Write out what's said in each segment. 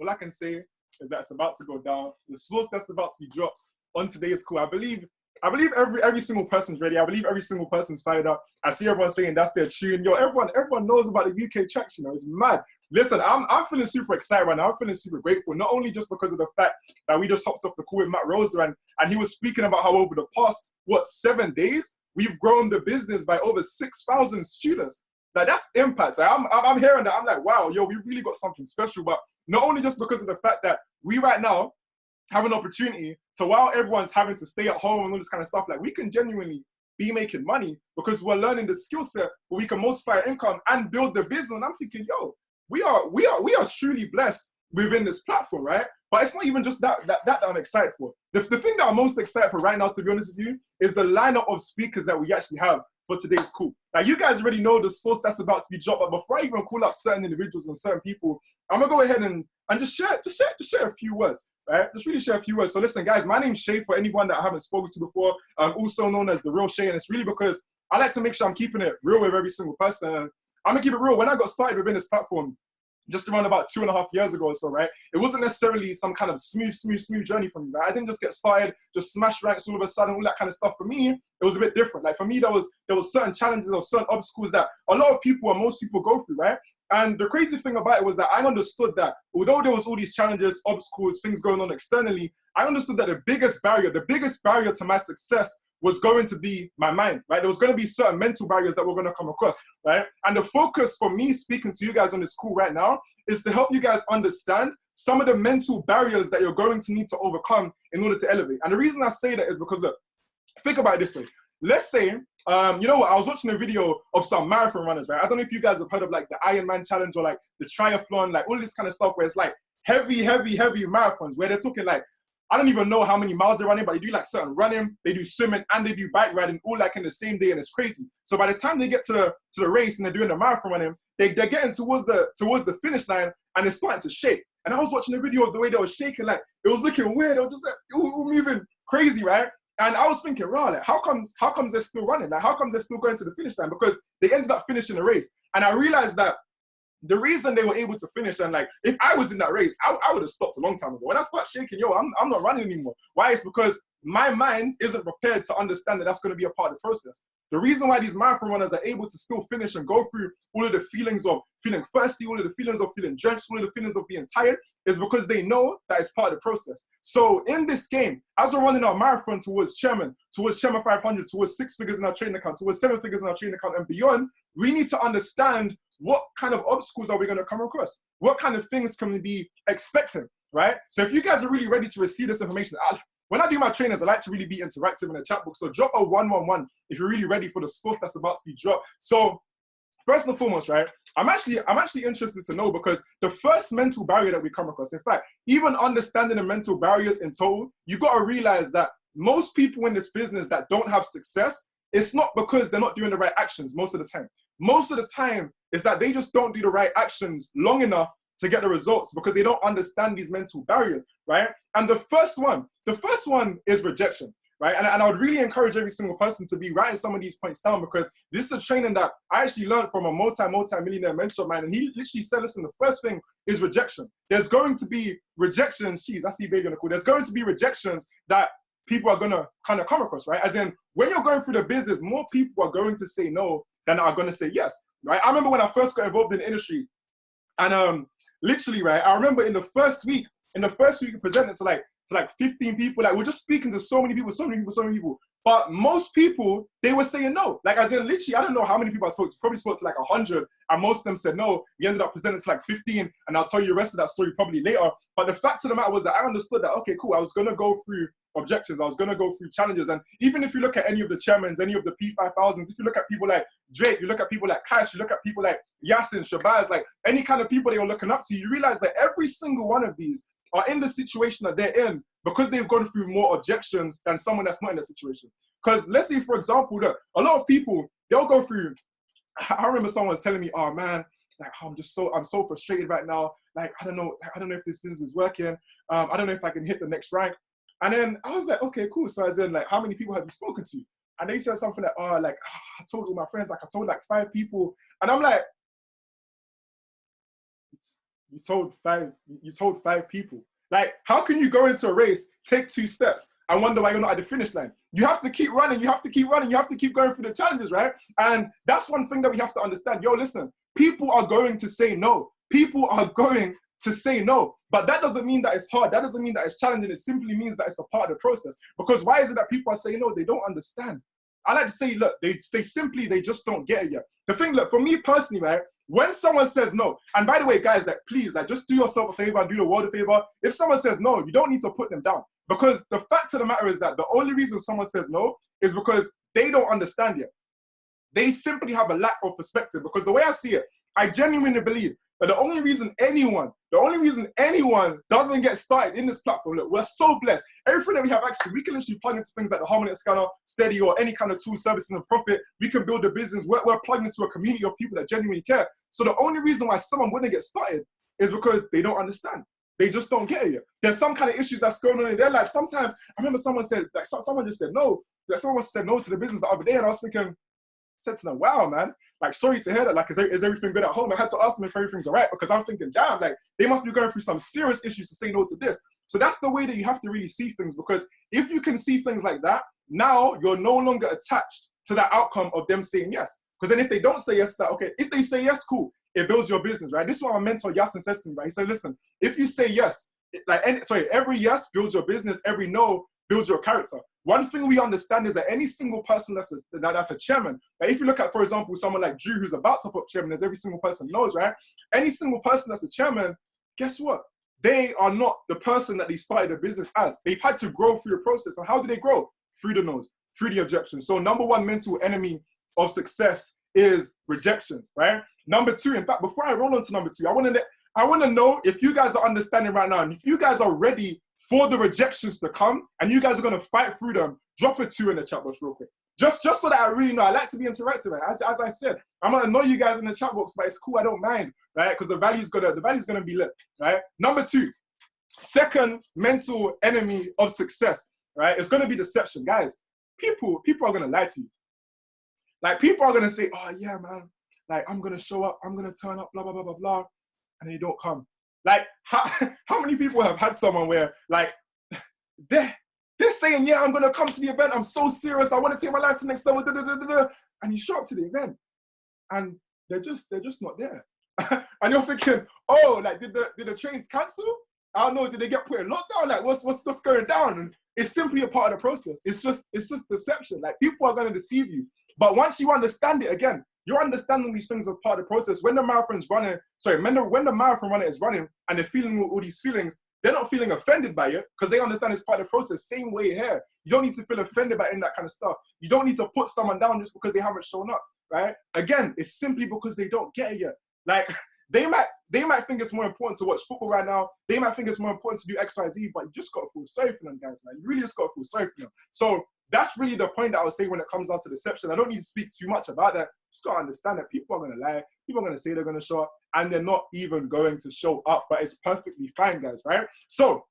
all I can say is that it's about to go down. The source that's about to be dropped on today's call. I believe every single person's ready. I believe every single person's fired up. I see everyone saying that's their tune. Yo, everyone knows about the UK tracks, you know, it's mad. Listen, I'm feeling super excited right now. I'm feeling super grateful, not only just because of the fact that we just hopped off the call with Matt Rosa and he was speaking about how over the past, 7 days, we've grown the business by over 6,000 students. Like, that's impact. Like, I'm hearing that. I'm like, wow, yo, we really got something special. But not only just because of the fact that we right now have an opportunity to, while everyone's having to stay at home and all this kind of stuff, like, we can genuinely be making money because we're learning the skill set where we can multiply our income and build the business. And I'm thinking, yo, we are truly blessed within this platform, right? But it's not even just that I'm excited for. The thing that I'm most excited for right now, to be honest with you, is the lineup of speakers that we actually have for today's call. Now, you guys already know the source that's about to be dropped, but before I even call up certain individuals and certain people, I'm gonna go ahead and just share a few words, right? Just really share a few words. So listen, guys, my name's Shai, for anyone that I haven't spoken to before. I'm also known as the real Shai, and it's really because I like to make sure I'm keeping it real with every single person. I'm gonna keep it real. When I got started within this platform, just around about 2.5 years ago or so, right? It wasn't necessarily some kind of smooth journey for me, right? I didn't just get started, just smash ranks all of a sudden, all that kind of stuff. For me, it was a bit different. Like, for me, there was certain challenges or certain obstacles that a lot of people and most people go through, right? And the crazy thing about it was that I understood that although there was all these challenges, obstacles, things going on externally, I understood that the biggest barrier to my success was going to be my mind, right? There was going to be certain mental barriers that we're going to come across, right? And the focus for me speaking to you guys on this call right now is to help you guys understand some of the mental barriers that you're going to need to overcome in order to elevate. And the reason I say that is because, look, think about it this way. Let's say, you know what, I was watching a video of some marathon runners, right? I don't know if you guys have heard of like the Ironman challenge or like the triathlon, like all this kind of stuff where it's like heavy marathons where they're talking like, I don't even know how many miles they're running, but they do like certain running, they do swimming, and they do bike riding all like in the same day, and it's crazy. So by the time they get to the race and they're doing the marathon running, they're getting towards the finish line and it's starting to shake. And I was watching a video of the way they were shaking, like it was looking weird. It was just like it was moving crazy, right? And I was thinking, wow, like how comes they're still running? Like how comes they're still going to the finish line? Because they ended up finishing the race. And I realized that the reason they were able to finish, and like, if I was in that race, I would have stopped a long time ago. When I start shaking, yo, I'm not running anymore. Why? It's because my mind isn't prepared to understand that that's going to be a part of the process. The reason why these marathon runners are able to still finish and go through all of the feelings of feeling thirsty, all of the feelings of feeling drenched, all of the feelings of being tired, is because they know that it's part of the process. So in this game, as we're running our marathon towards Chairman 500, towards 6 figures in our trading account, towards 7 figures in our trading account and beyond, we need to understand what kind of obstacles are we going to come across? What kind of things can we be expecting, right? So if you guys are really ready to receive this information, when I do my trainings, I like to really be interactive in the chat box. So drop a 111 if you're really ready for the source that's about to be dropped. So first and foremost, right, I'm actually interested to know, because the first mental barrier that we come across, in fact, even understanding the mental barriers in total, you got to realize that most people in this business that don't have success, it's not because they're not doing the right actions most of the time. Most of the time is that they just don't do the right actions long enough to get the results because they don't understand these mental barriers, right? And the first one is rejection, right? And I would really encourage every single person to be writing some of these points down, because this is a training that I actually learned from a multi-millionaire mentor of mine. And he literally said, listen, the first thing is rejection. There's going to be rejections. Jeez, I see baby on the call. There's going to be rejections that people are going to kind of come across, right? As in, when you're going through the business, more people are going to say no than are going to say yes, right? I remember when I first got involved in the industry, and literally, right, I remember in the first week presenting to like 15 people, like we're just speaking to so many people. But most people, they were saying no. Like, as in, literally, I don't know how many people I spoke to, probably spoke to like 100, and most of them said no. We ended up presenting to like 15, and I'll tell you the rest of that story probably later. But the fact of the matter was that I understood that, okay, cool, I was going to go through objectives, I was going to go through challenges. And even if you look at any of the chairmans, any of the P5000s, if you look at people like Drake, you look at people like Cash, you look at people like Yasin, Shabazz, like any kind of people they were looking up to, you realize that every single one of these are in the situation that they're in because they've gone through more objections than someone that's not in the situation. Because let's say, for example, look, a lot of people, they'll go through, I remember someone was telling me, oh man, like I'm so frustrated right now. Like, I don't know if this business is working. I don't know if I can hit the next rank. And then I was like, okay, cool. So as in, like, how many people have you spoken to? And they said something like, I told all my friends, like I told like 5 people. And I'm like, You told five people. Like, how can you go into a race, take 2 steps, and wonder why you're not at the finish line? You have to keep running, you have to keep running, you have to keep going through the challenges, right? And that's one thing that we have to understand. Yo, listen, people are going to say no. People are going to say no. But that doesn't mean that it's hard. That doesn't mean that it's challenging. It simply means that it's a part of the process. Because why is it that people are saying no? They don't understand. I like to say, look, they just don't get it yet. The thing, look, for me personally, right, when someone says no, and by the way, guys, like, please, like, just do yourself a favor and do the world a favor. If someone says no, you don't need to put them down. Because the fact of the matter is that the only reason someone says no is because they don't understand yet. They simply have a lack of perspective. Because the way I see it, I genuinely believe that the only reason anyone doesn't get started in this platform, look, we're so blessed. Everything that we have access to, we can literally plug into things like the Harmony Scanner, Steady, or any kind of tool, services, and profit. We can build a business. We're plugged into a community of people that genuinely care. So the only reason why someone wouldn't get started is because they don't understand. They just don't get it yet. There's some kind of issues that's going on in their life. Sometimes, I remember someone said, like, someone just said no. Like, someone said no to the business the other day, and I was thinking, said to them, wow, man, like, sorry to hear that. Like, is everything good at home? I had to ask them if everything's all right, because I'm thinking, damn, like, they must be going through some serious issues to say no to this. So that's the way that you have to really see things, because if you can see things like that, now you're no longer attached to that outcome of them saying yes. Because then if they don't say yes, that, okay, if they say yes, cool, it builds your business, right? This is what my mentor Yasin says to me, right? He said, listen, if you say yes, every yes builds your business, every no builds your character. One thing we understand is that any single person that's a chairman, like, if you look at, for example, someone like Drew, who's about to put chairman, as every single person knows, right? Any single person that's a chairman, guess what? They are not the person that they started a business as. They've had to grow through the process. And how do they grow? Through the no's, through the objections. So number one mental enemy of success is rejections, right? Number two, in fact, before I roll on to number two, I want to know if you guys are understanding right now, and if you guys are ready for the rejections to come, and you guys are going to fight through them. Drop a 2 in the chat box real quick. Just so that I really know. I like to be interactive, right? As I said, I'm going to annoy you guys in the chat box, but it's cool. I don't mind, right? Because the value's gonna be lit, right? Number 2, second mental enemy of success, right? It's going to be deception. Guys, people are going to lie to you. Like, people are going to say, oh, yeah, man, like, I'm going to show up, I'm going to turn up, blah, blah, blah, blah, blah, and they don't come. Like, how many people have had someone where, like, they're saying, yeah, I'm going to come to the event, I'm so serious, I want to take my life to the next level, and you show up to the event, and they're just not there. And you're thinking, oh, like, did the trains cancel? I don't know, did they get put in lockdown? Like, what's going down? And it's simply a part of the process. It's just deception. Like, people are going to deceive you. But once you understand it, again, you're understanding these things as part of the process. When the marathon's running, when the marathon runner is running and they're feeling all these feelings, they're not feeling offended by it because they understand it's part of the process. Same way here. You don't need to feel offended by any of that kind of stuff. You don't need to put someone down just because they haven't shown up, right? Again, it's simply because they don't get it yet. Like, they might think it's more important to watch football right now. They might think it's more important to do X, Y, Z, but you just got to feel sorry for them, guys, man. You really just got to feel sorry for them. So that's really the point that I was saying when it comes down to deception. I don't need to speak too much about that. Just got to understand that people are going to lie. People are going to say they're going to show up, and they're not even going to show up, but it's perfectly fine, guys, right? So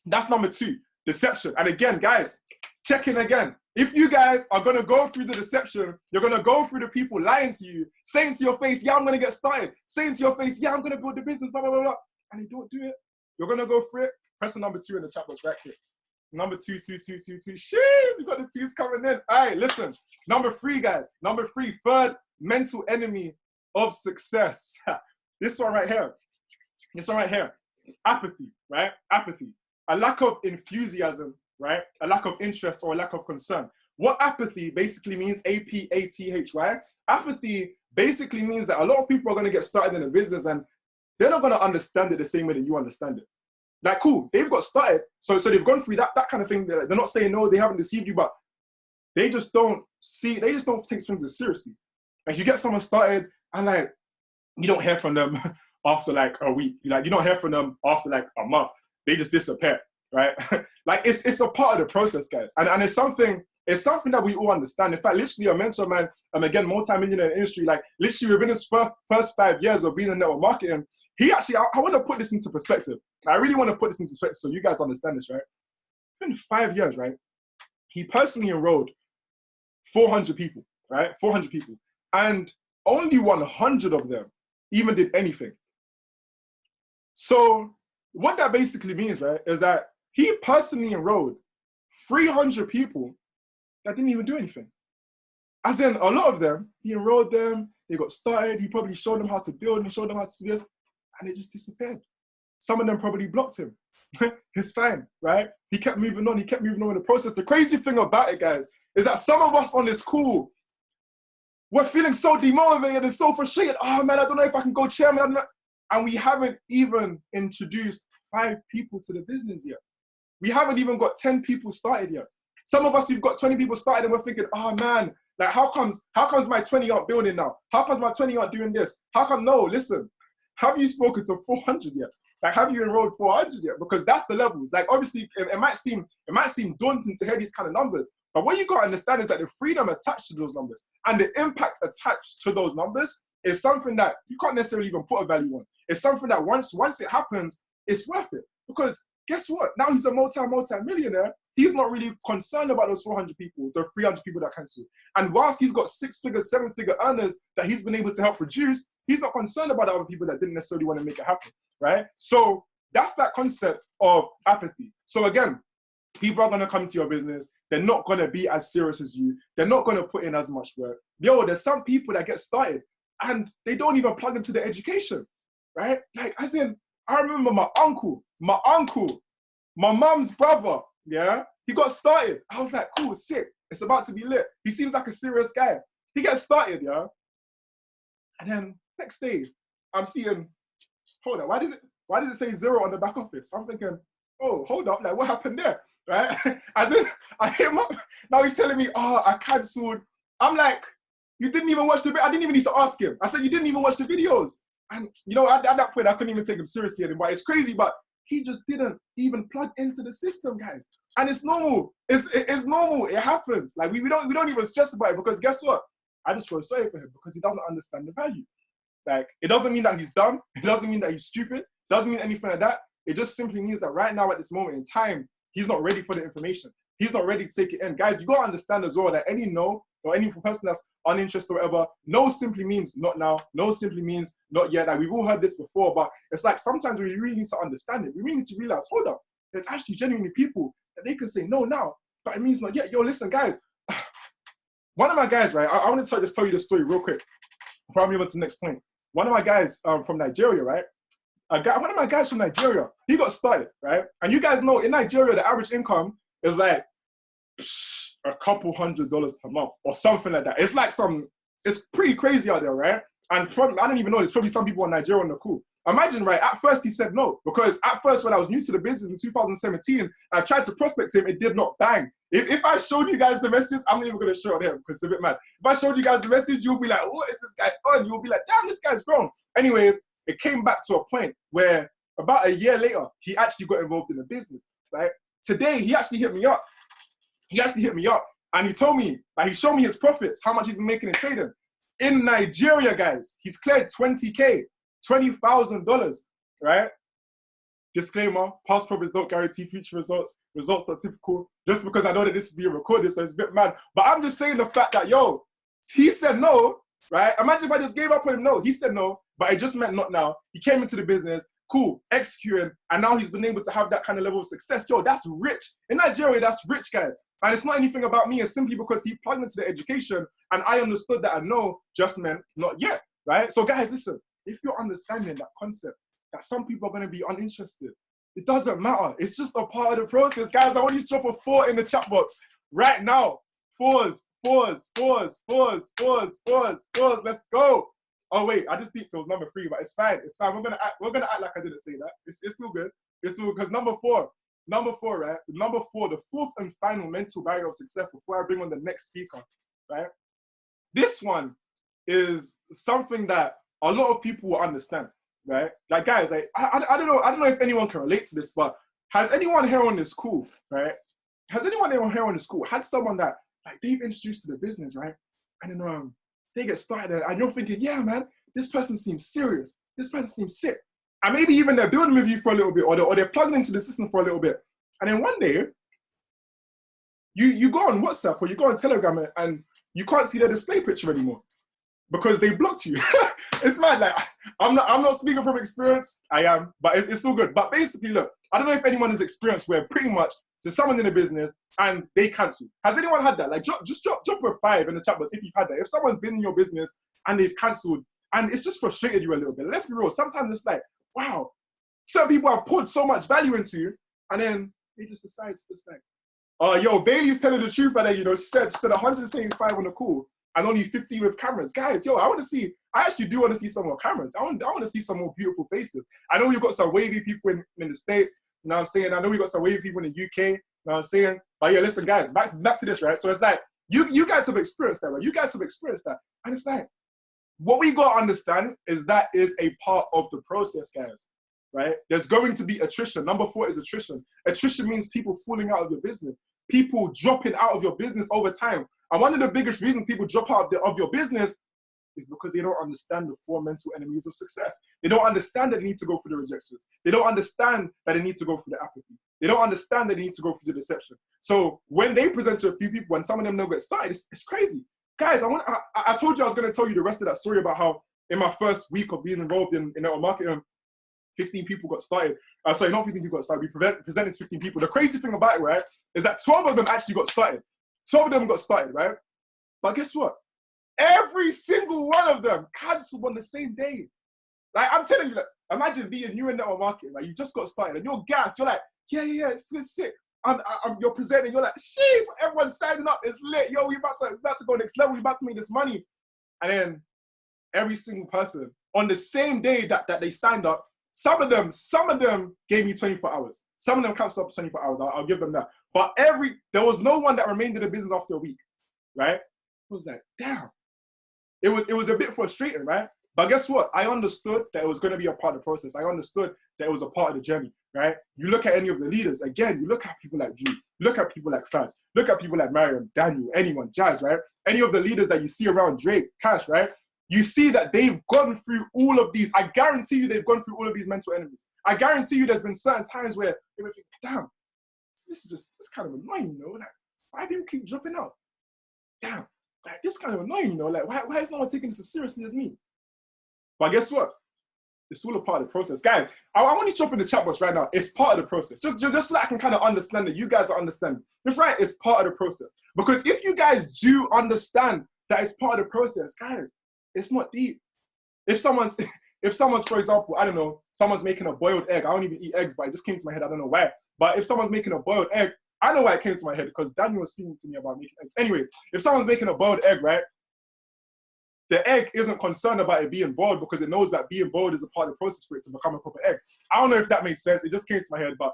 that's number 2, deception. And again, guys, check in again. If you guys are going to go through the deception, you're going to go through the people lying to you, saying to your face, yeah, I'm going to get started. Saying to your face, yeah, I'm going to build the business, blah, blah, blah, blah. And they don't do it. You're going to go through it. Press the number 2 in the chat box right here. Number 2. Shit, we got the 2s coming in. All right, listen. Number 3, guys. Number 3, third mental enemy of success. This one right here. Apathy, right? Apathy. A lack of enthusiasm, right? A lack of interest or a lack of concern. What apathy basically means, APATH, right? Apathy basically means that a lot of people are going to get started in a business and they're not going to understand it the same way that you understand it. Like, cool, they've got started, so they've gone through that kind of thing. They're not saying no, they haven't deceived you, but they just don't take things as seriously. Like, you get someone started and, like, you don't hear from them after like a week. Like, you don't hear from them after like a month. They just disappear, right? Like, it's a part of the process, guys. And it's something that we all understand. In fact, literally a mentor, man, again, multi-millionaire in the industry, like, literally within his first 5 years of being in network marketing, he actually, I want to put this into perspective. I really want to put this into perspective so you guys understand this, right? In 5 years, right? He personally enrolled 400 people, right? 400 people. And only 100 of them even did anything. So what that basically means, right, is that he personally enrolled 300 people that didn't even do anything. As in, a lot of them, he enrolled them, they got started, he probably showed them how to build and showed them how to do this, and they just disappeared. Some of them probably blocked him. It's fine, right? He kept moving on, in the process. The crazy thing about it, guys, is that some of us on this call, we're feeling so demotivated and so frustrated. Oh man, I don't know if I can go chairman. And we haven't even introduced 5 people to the business yet. We haven't even got 10 people started yet. Some of us, we've got 20 people started and we're thinking, oh man, like how comes my 20 aren't building now? How comes my 20 aren't doing this? How come, no, listen, have you spoken to 400 yet? Like, have you enrolled 400 yet? Because that's the levels. Like, obviously, it might seem daunting to hear these kind of numbers, but what you got to understand is that the freedom attached to those numbers and the impact attached to those numbers is something that you can't necessarily even put a value on. It's something that once it happens, it's worth it. Because guess what? Now he's a multi-millionaire. He's not really concerned about those 400 people, the 300 people that cancelled. And whilst he's got 6-figure, 7-figure earners that he's been able to help produce, he's not concerned about the other people that didn't necessarily want to make it happen, right? So that's that concept of apathy. So again, people are going to come to your business. They're not going to be as serious as you. They're not going to put in as much work. Yo, there's some people that get started and they don't even plug into the education, right? Like, as in, I remember my uncle, my mom's brother, yeah? He got started. I was like, cool, sick. It's about to be lit. He seems like a serious guy. He gets started, yeah? And then next day, I'm seeing, hold on, why does it say 0 on the back office? I'm thinking, oh, hold up, like what happened there, right? As in, I hit him up, now he's telling me, oh, I cancelled. I'm like, you didn't even watch the video. I didn't even need to ask him. I said, you didn't even watch the videos. And you know, at that point, I couldn't even take him seriously anymore. It's crazy, but he just didn't even plug into the system, guys. And it's normal. It's normal. It happens. Like we don't even stress about it, because guess what? I just feel sorry for him because he doesn't understand the value. Like, it doesn't mean that he's dumb. It doesn't mean that he's stupid. It doesn't mean anything like that. It just simply means that right now, at this moment in time, he's not ready for the information. He's not ready to take it in. Guys, you gotta understand as well that any no, or any person that's uninterested or whatever, no simply means not now. No simply means not yet. Like, we've all heard this before, but it's like sometimes we really need to understand it. We really need to realize, hold up, there's actually genuinely people that they can say no now, but it means not yet. Yo, listen, guys. One of my guys, right? I want to just tell you the story real quick before I move on to the next point. One of my guys from Nigeria, right? One of my guys from Nigeria, he got started, right? And you guys know in Nigeria, the average income is like a couple $100s per month or something like that. It's like it's pretty crazy out there, right? And I don't even know, there's probably some people in Nigeria on the call. Imagine, right, at first he said no, because at first when I was new to the business in 2017, I tried to prospect him, it did not bang. If I showed you guys the message, I'm not even going to show it him because it's a bit mad. If I showed you guys the message, you'll be like, what is this guy on? You'll be like, damn, this guy's grown. Anyways, it came back to a point where about a year later, he actually got involved in the business, right? Today, he actually hit me up. And he told me, like, he showed me his profits, how much he's been making in trading. In Nigeria, guys, he's cleared 20K, $20,000, right? Disclaimer, past profits don't guarantee future results. Results are typical. Just because I know that this is being recorded, so it's a bit mad. But I'm just saying the fact that, yo, he said no, right? Imagine if I just gave up on him. No, he said no, but it just meant not now. He came into the business, cool, executing, and now he's been able to have that kind of level of success. Yo, that's rich. In Nigeria, that's rich, guys. And it's not anything about me. It's simply because he plugged into the education, and I understood that a no just meant not yet, right? So guys, listen, if you're understanding that concept, that some people are going to be uninterested, it doesn't matter. It's just a part of the process. Guys, I want you to drop a 4 in the chat box right now. 4s. Let's go. Oh wait, I just think it was number 3, but it's fine. It's fine. We're gonna act like I didn't say that. It's all good. It's all because number 4, right? Number 4, the 4th and final mental barrier of success. Before I bring on the next speaker, right? This one is something that a lot of people will understand, right? Like, guys, like, I don't know if anyone can relate to this, but has anyone here on this call, right? Has anyone here on this call had someone that, like, they've introduced to the business, right? And then they get started, and you're thinking, yeah, man, this person seems serious. This person seems sick. And maybe even they're building with you for a little bit, or they're plugging into the system for a little bit. And then one day, you go on WhatsApp or you go on Telegram and you can't see their display picture anymore. because they blocked you. It's mad. Like, I'm not speaking from experience. I am, but it's all good. But basically, look, I don't know if anyone has experienced where pretty much there's someone in a business and they cancel. Has anyone had that? Like, just drop a 5 in the chat box if you've had that. If someone's been in your business and they've cancelled and it's just frustrated you a little bit. Let's be real. Sometimes it's like, wow, certain people have put so much value into you, and then they just decide to just like, yo, Bailey's telling the truth right there, you know. She said 175 on the call and only 50 with cameras. Guys, yo, I actually do want to see some more cameras. I want to see some more beautiful faces. I know we've got some wavy people in the States, you know what I'm saying? I know we've got some wavy people in the UK, you know what I'm saying? But yeah, listen, guys, back to this, right? So it's like, you guys have experienced that, right? You guys have experienced that. And it's like, what we got to understand is that is a part of the process, guys, right? There's going to be attrition. Number 4 is attrition. Attrition means people falling out of your business, people dropping out of your business over time. And one of the biggest reasons people drop out of your business is because they don't understand the 4 mental enemies of success. They don't understand that they need to go through the rejections. They don't understand that they need to go through the apathy. They don't understand that they need to go through the deception. So when they present to a few people and some of them don't get started, it's crazy. Guys, I told you I was going to tell you the rest of that story about how in my first week of being involved in network marketing, 15 people got started. Sorry, not 15 people got started. We presented 15 people. The crazy thing about it, right, is that 12 of them actually got started. 12 of them got started, right? But guess what? Every single one of them cancelled on the same day. Like, I'm telling you, like, imagine being new in network marketing, like, you just got started and you're gassed. You're like, yeah, it's sick. You're presenting, you're like, jeez, everyone's signing up, it's lit. Yo, we about to go next level, we about to make this money. And then every single person on the same day that they signed up, some of them gave me 24 hours. Some of them cancelled up 24 hours. I'll give them that. But there was no one that remained in the business after a week, right? I was like, damn. It was a bit frustrating, right? But guess what? I understood that it was going to be a part of the process. I understood that it was a part of the journey, right? You look at any of the leaders, again, you look at people like Drew, look at people like Faz, look at people like Mariam, Daniel, anyone, Jazz, right? Any of the leaders that you see around Drake, Cash, right? You see that they've gone through all of these. I guarantee you they've gone through all of these mental enemies. I guarantee you there's been certain times where they were thinking, damn, this kind of annoying, you know? Like, why do people keep dropping out? Damn, like, this kind of annoying, you know? Like, why is no one taking this as seriously as me? But guess what? It's all a part of the process. Guys, I want you to jump in the chat box right now. It's part of the process. Just so I can kind of understand that you guys are understanding. Just right, it's part of the process. Because if you guys do understand that it's part of the process, guys, it's not deep. If someone's, for example, I don't know, someone's making a boiled egg. I don't even eat eggs, but it just came to my head. I don't know why. But if someone's making a boiled egg, I know why it came to my head, because Daniel was speaking to me about making eggs. Anyways, if someone's making a boiled egg, right? The egg isn't concerned about it being boiled because it knows that being boiled is a part of the process for it to become a proper egg. I don't know if that makes sense. It just came to my head, but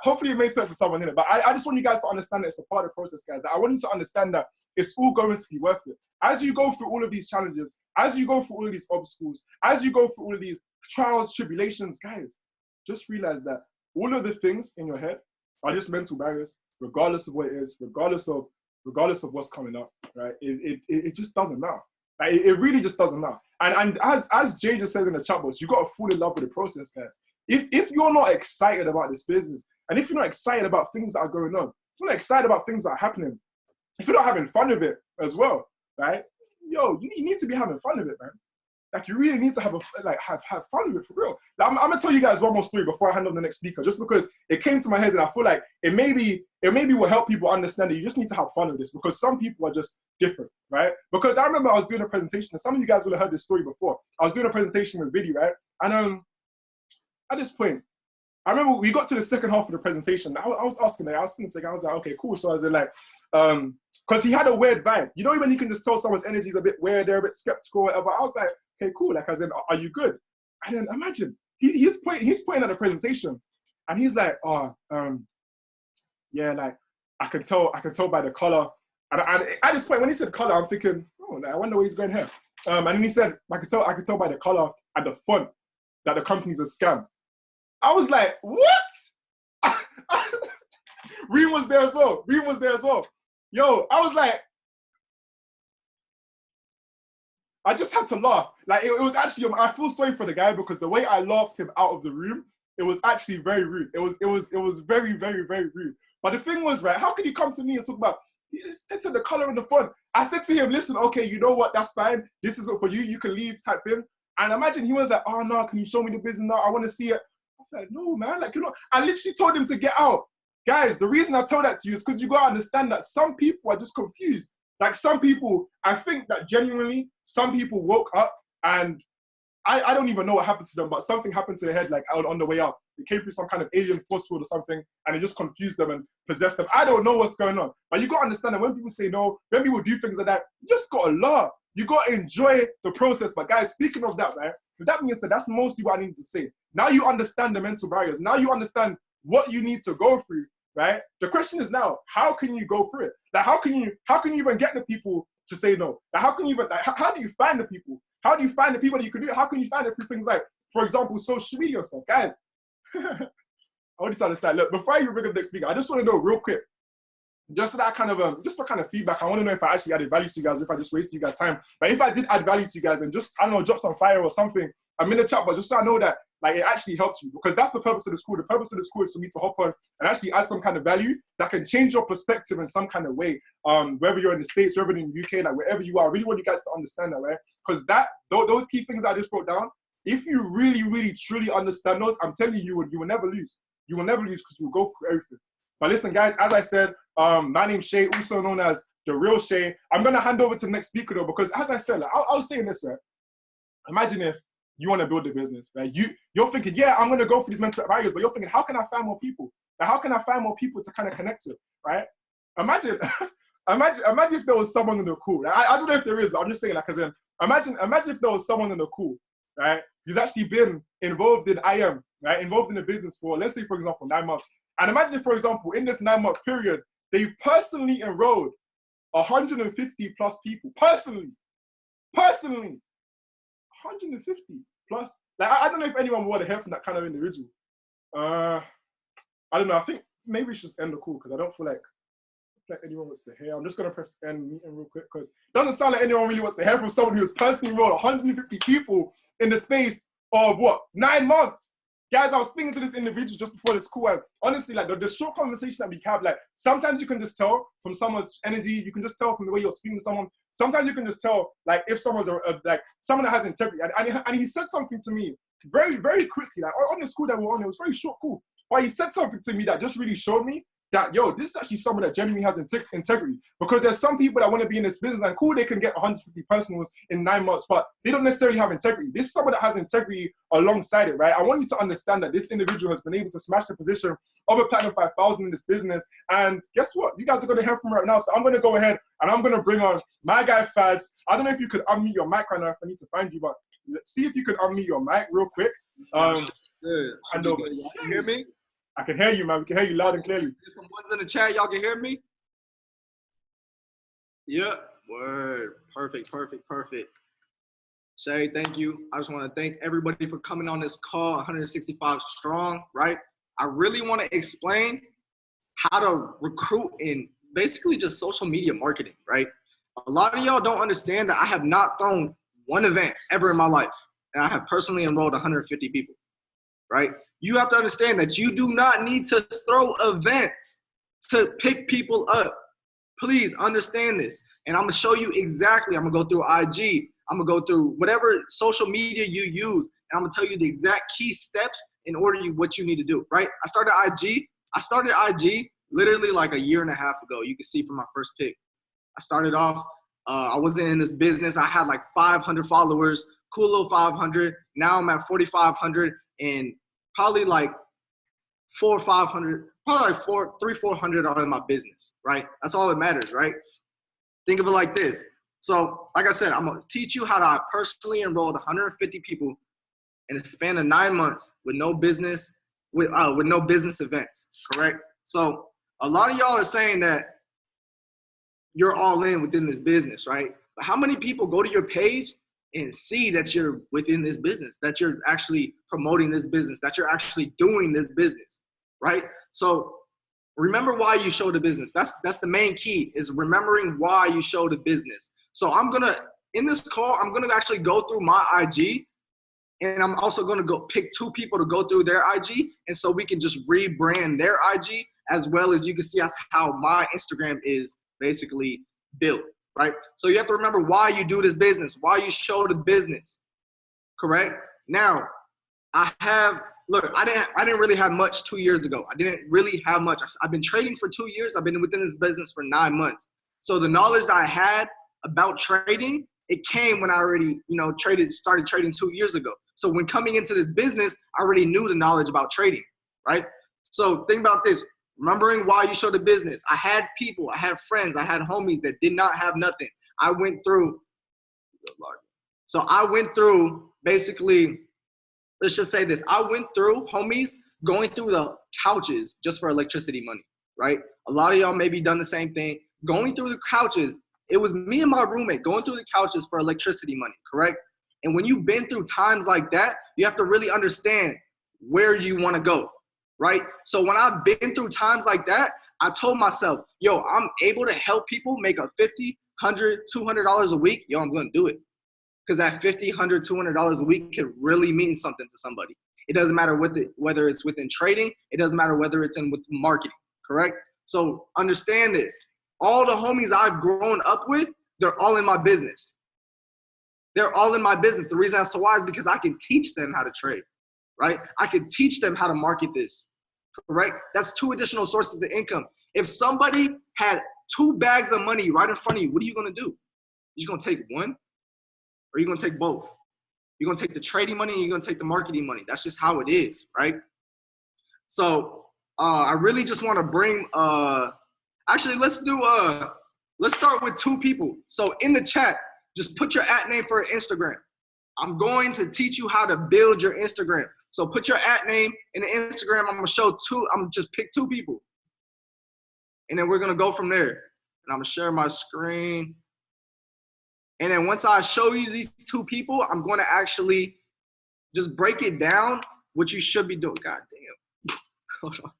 hopefully it makes sense to someone in it. But I just want you guys to understand that it's a part of the process, guys. I want you to understand that it's all going to be worth it. As you go through all of these challenges, as you go through all of these obstacles, as you go through all of these trials, tribulations, guys, just realize that all of the things in your head are just mental barriers, regardless of what it is, regardless of what's coming up, right? It just doesn't matter. Like, it really just doesn't matter. And as Jay just said in the chat box, you got to fall in love with the process, guys. If you're not excited about this business, and if you're not excited about things that are going on, if you're not excited about things that are happening, if you're not having fun with it as well, right? Yo, you need to be having fun with it, man. Like, you really need to have fun with it for real. Like, I'm gonna tell you guys one more story before I hand on the next speaker, just because it came to my head and I feel like it maybe will help people understand that you just need to have fun with this, because some people are just different, right? Because I remember I was doing a presentation, and some of you guys will have heard this story before. I was doing a presentation with Viddy, right? And at this point, I remember we got to the second half of the presentation. I was asking, I was speaking to the guy, I was like, okay, cool. So I was like, because he had a weird vibe. You know when you can just tell someone's energy is a bit weird, they're a bit skeptical, whatever. I was like, okay, cool. Like, as in, are you good? And then imagine, he's pointing at the presentation, and he's like, yeah, like, I can tell by the color. And at this point, when he said color, I'm thinking, oh, like, I wonder where he's going here. And then he said, I could tell by the color and the font that the company's a scam. I was like, what? Reem was there as well. Yo, I was like, I just had to laugh. Like, it was actually, I feel sorry for the guy, because the way I laughed him out of the room, it was actually very rude. It was very, very, very rude. But the thing was, right, how could you come to me and talk about, He said the color in the font. I said to him, listen, okay, you know what? That's fine. This isn't for you. You can leave type thing. And imagine he was like, oh, no, can you show me the business now? I want to see it. I was like, no, man. Like, you know, I literally told him to get out. Guys, the reason I told that to you is because you got to understand that some people are just confused. Like some people, I think that genuinely, some people woke up and I don't even know what happened to them, but something happened to their head like on the way out. It came through some kind of alien force field or something, and it just confused them and possessed them. I don't know what's going on. But you got to understand that when people say no, when people do things like that, you just got to laugh. You got to enjoy the process. But guys, speaking of that, right, with that being said, that's mostly what I need to say. Now you understand the mental barriers. Now you understand what you need to go through, right? The question is now, how can you go through it? Like, how can you even get the people to say no? Like, how can you even, like, how do you find the people? How do you find the people that you can do it? How can you find it through things like, for example, social media stuff? Guys, I want you to understand. Look, before I even bring up the next speaker, I just want to know real quick, just so that kind of, just for kind of feedback, I want to know if I actually added value to you guys, or if I just wasted you guys' time. But if I did add value to you guys and just, I don't know, drop some fire or something, I'm in the chat, but just so I know that, like, it actually helps you, because that's the purpose of the school. The purpose of the school is for me to hop on and actually add some kind of value that can change your perspective in some kind of way. Whether you're in the States, whether in the UK, like wherever you are, I really want you guys to understand that, right? Because those key things I just wrote down, if you really, really, truly understand those, I'm telling you, you will never lose. You will never lose because you will go through everything. But listen, guys, as I said, my name's Shai, also known as The Real Shai. I'm going to hand over to the next speaker, though, because as I said, like, I was saying this, right? Imagine if you want to build a business, right? You're thinking, yeah, I'm going to go for these mental barriers, but you're thinking, how can I find more people? Like, how can I find more people to kind of connect with, right? Imagine if there was someone in the call. Right? I don't know if there is, but I'm just saying, like, as in, imagine if there was someone in the call, right, who's actually been involved in IM, right, involved in the business for, let's say, for example, 9 months. And imagine if, for example, in this 9-month period, they've personally enrolled 150 plus people, personally, 150 plus. Like, I don't know if anyone would want to hear from that kind of individual. I don't know. I think maybe we should just end the call because I don't feel like anyone wants to hear. I'm just going to press end meeting real quick because it doesn't sound like anyone really wants to hear from someone who has personally enrolled 150 people in the space of, what, 9 months? Guys, I was speaking to this individual just before this call, and honestly, like, the short conversation that we have, like, sometimes you can just tell from someone's energy, you can just tell from the way you're speaking to someone. Sometimes you can just tell, like, if someone's like someone that has integrity. And he said something to me very, very quickly, like, on this call that we're on, it was very short call, but he said something to me that just really showed me that, yo, this is actually someone that genuinely has integrity. Because there's some people that want to be in this business and cool, they can get 150 personals in 9 months, but they don't necessarily have integrity. This is someone that has integrity alongside it, right? I want you to understand that this individual has been able to smash the position of a Platinum 5000 in this business. And guess what? You guys are going to hear from me right now. So I'm going to go ahead and I'm going to bring on my guy, Fads. I don't know if you could unmute your mic right now if I need to find you, but let's see if you could unmute your mic real quick. Hand over. You hear me? I can hear you, man. We can hear you loud and clearly. There's some ones in the chat. Y'all can hear me? Yeah. Word. Perfect. Shai, thank you. I just want to thank everybody for coming on this call, 165 strong, right? I really want to explain how to recruit in basically just social media marketing, right? A lot of y'all don't understand that I have not thrown one event ever in my life, and I have personally enrolled 150 people, right? You have to understand that you do not need to throw events to pick people up. Please understand this. And I'm going to show you exactly. I'm going to go through IG. I'm going to go through whatever social media you use. And I'm going to tell you the exact key steps in order what you need to do, right? I started IG literally like a year and a half ago. You can see from my first pick. I started off, I wasn't in this business. I had like 500 followers, cool little 500. Now I'm at 4,500 and probably like 400 or 500, probably like 400 are in my business, right? That's all that matters, right? Think of it like this. So, like I said, I'm gonna teach you how to personally enroll 150 people in a span of 9 months with no business, with no business events, correct? So, a lot of y'all are saying that you're all in within this business, right? But how many people go to your page and see that you're within this business, that you're actually promoting this business, that you're actually doing this business, right? So remember why you show the business. That's the main key, is remembering why you show the business. So in this call, I'm gonna actually go through my IG, and I'm also gonna go pick 2 people to go through their IG, and so we can just rebrand their IG, as well as you can see how my Instagram is basically built, right? So you have to remember why you do this business, why you show the business, correct? Now, I didn't really have much 2 years ago. I didn't really have much. I've been trading for 2 years. I've been within this business for 9 months. So the knowledge that I had about trading, it came when I already, started trading 2 years ago. So when coming into this business, I already knew the knowledge about trading, right? So think about this, remembering why you show the business. I had people, I had friends, I had homies that did not have nothing. I went through basically, let's just say this. I went through, homies, going through the couches just for electricity money, right? A lot of y'all maybe done the same thing. Going through the couches, it was me and my roommate going through the couches for electricity money, correct? And when you've been through times like that, you have to really understand where you want to go, right? So when I've been through times like that, I told myself, yo, I'm able to help people make a $50, $100, $200 a week. Yo, I'm going to do it. Because that $50, $100, $200 a week can really mean something to somebody. It doesn't matter whether it's within trading. It doesn't matter whether it's with marketing, correct? So understand this. All the homies I've grown up with, they're all in my business. They're all in my business. The reason as to why is because I can teach them how to trade, right? I can teach them how to market this, correct? That's 2 additional sources of income. If somebody had 2 bags of money right in front of you, what are you going to do? You're going to take one? Or are you going to take both? You're going to take the trading money and you're going to take the marketing money. That's just how it is, right? So I really just want to bring, actually let's start with 2 people. So in the chat, just put your @ name for Instagram. I'm going to teach you how to build your Instagram. So put your @ name in the Instagram. I'm going to show 2, I'm going to just pick 2 people. And then we're going to go from there. And I'm going to share my screen. And then once I show you these 2 people, I'm going to actually just break it down what you should be doing. God damn. Hold on.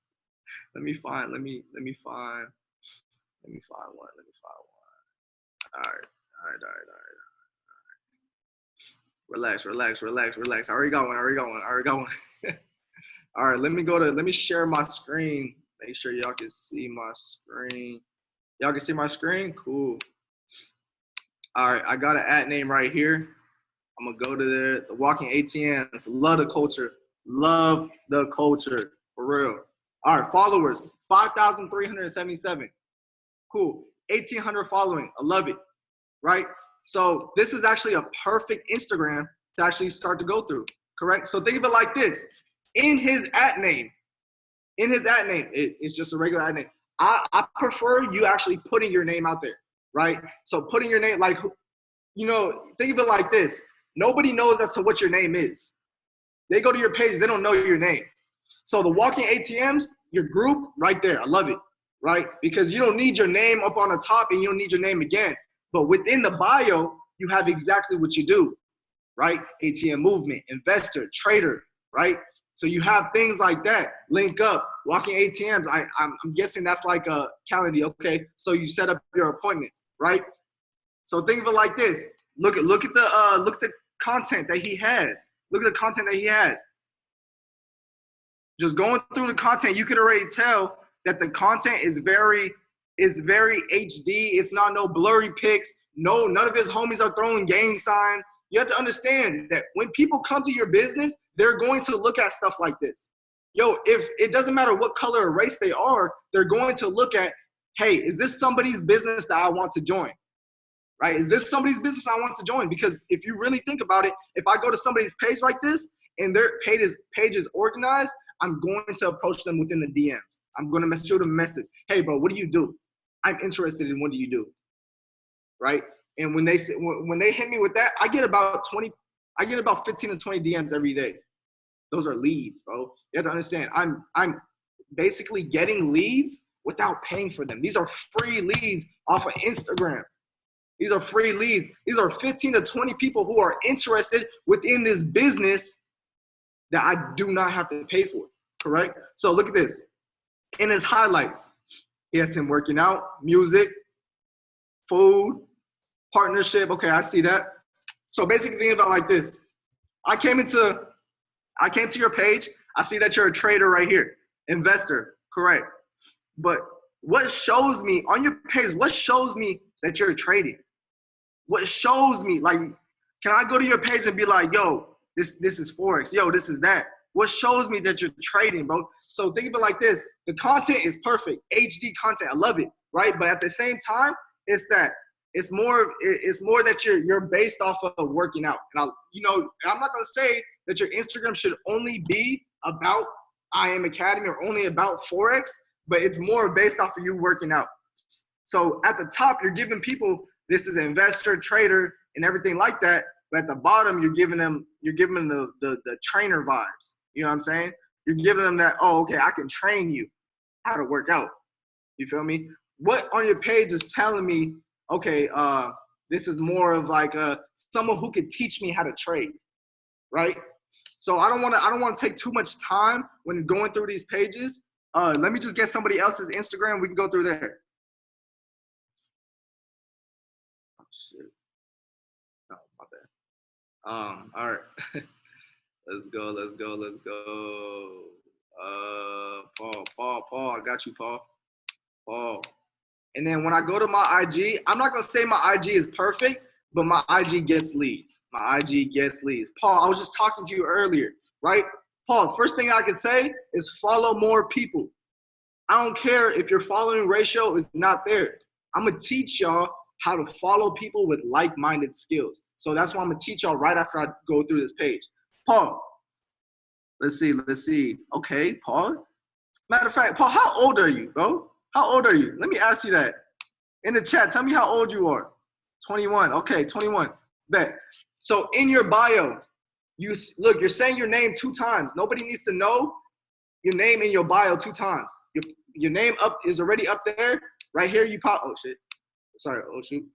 Let me find one. All right. Relax. I already got one. All right, let me share my screen. Make sure y'all can see my screen. Y'all can see my screen? Cool. All right, I got an @ name right here. I'm gonna go to the walking ATMs. Love the culture, for real. All right, followers, 5,377. Cool, 1,800 following, I love it, right? So this is actually a perfect Instagram to actually start to go through, correct? So think of it like this. In his @ name, it's just a regular @ name. I prefer you actually putting your name out there, right? So putting your name, like, think of it like this. Nobody knows as to what your name is. They go to your page, they don't know your name. So the walking ATMs, your group, right there, I love it, right? Because you don't need your name up on the top and you don't need your name again. But within the bio, you have exactly what you do, right? ATM movement, investor, trader, right? So you have things like that. Link up, walking ATMs. I'm guessing that's like a calendar. Okay, so you set up your appointments, right? So think of it like this. Look at the content that he has. Look at the content that he has. Just going through the content, you can already tell that the content is very HD. It's not no blurry pics. No, none of his homies are throwing gang signs. You have to understand that when people come to your business, they're going to look at stuff like this. Yo, if it doesn't matter what color or race they are, they're going to look at, hey, is this somebody's business that I want to join? Right? Is this somebody's business I want to join? Because if you really think about it, if I go to somebody's page like this and their page is organized, I'm going to approach them within the DMs. I'm going to shoot them a message. Hey, bro, what do you do? I'm interested in what do you do? Right? And when they hit me with that, I get about 15 to 20 DMs every day. Those are leads, bro. You have to understand, I'm basically getting leads without paying for them. These are free leads off of Instagram. These are free leads. These are 15 to 20 people who are interested within this business that I do not have to pay for, correct? So look at this. In his highlights, he has him working out, music, food, partnership. Okay, I see that. So basically think about it like this. I came to your page. I see that you're a trader right here. Investor, correct. But what shows me on your page, what shows me that you're trading? What shows me, like, can I go to your page and be like, yo, this is Forex, yo, this is that? What shows me that you're trading, bro? So think of it like this. The content is perfect, HD content, I love it, right? But at the same time, it's more that you're based off of working out. And I'm not gonna say that your Instagram should only be about I Am Academy or only about Forex, but it's more based off of you working out. So at the top, you're giving people this is an investor, trader, and everything like that. But at the bottom, you're giving them the trainer vibes. You know what I'm saying? You're giving them that, oh, okay, I can train you how to work out. You feel me? What on your page is telling me, okay, this is more of like someone who could teach me how to trade, right? So I don't want to take too much time when going through these pages. Let me just get somebody else's Instagram. We can go through there. Oh shit. Oh, my bad. All right. Let's go. Paul. I got you, Paul. And then when I go to my IG, I'm not gonna say my IG is perfect, but my IG gets leads. Paul, I was just talking to you earlier, right? Paul, first thing I can say is follow more people. I don't care if your following ratio is not there. I'm gonna teach y'all how to follow people with like-minded skills. So that's why I'm gonna teach y'all right after I go through this page. Paul, let's see. Okay, Paul. Matter of fact, Paul, how old are you, bro? How old are you? Let me ask you that. In the chat, tell me how old you are. 21. Okay, 21. Bet. So in your bio, you're saying your name 2 times. Nobody needs to know your name in your bio 2 times. Your name is already up there. Right here, you pop. Oh shit. Sorry. Oh shoot.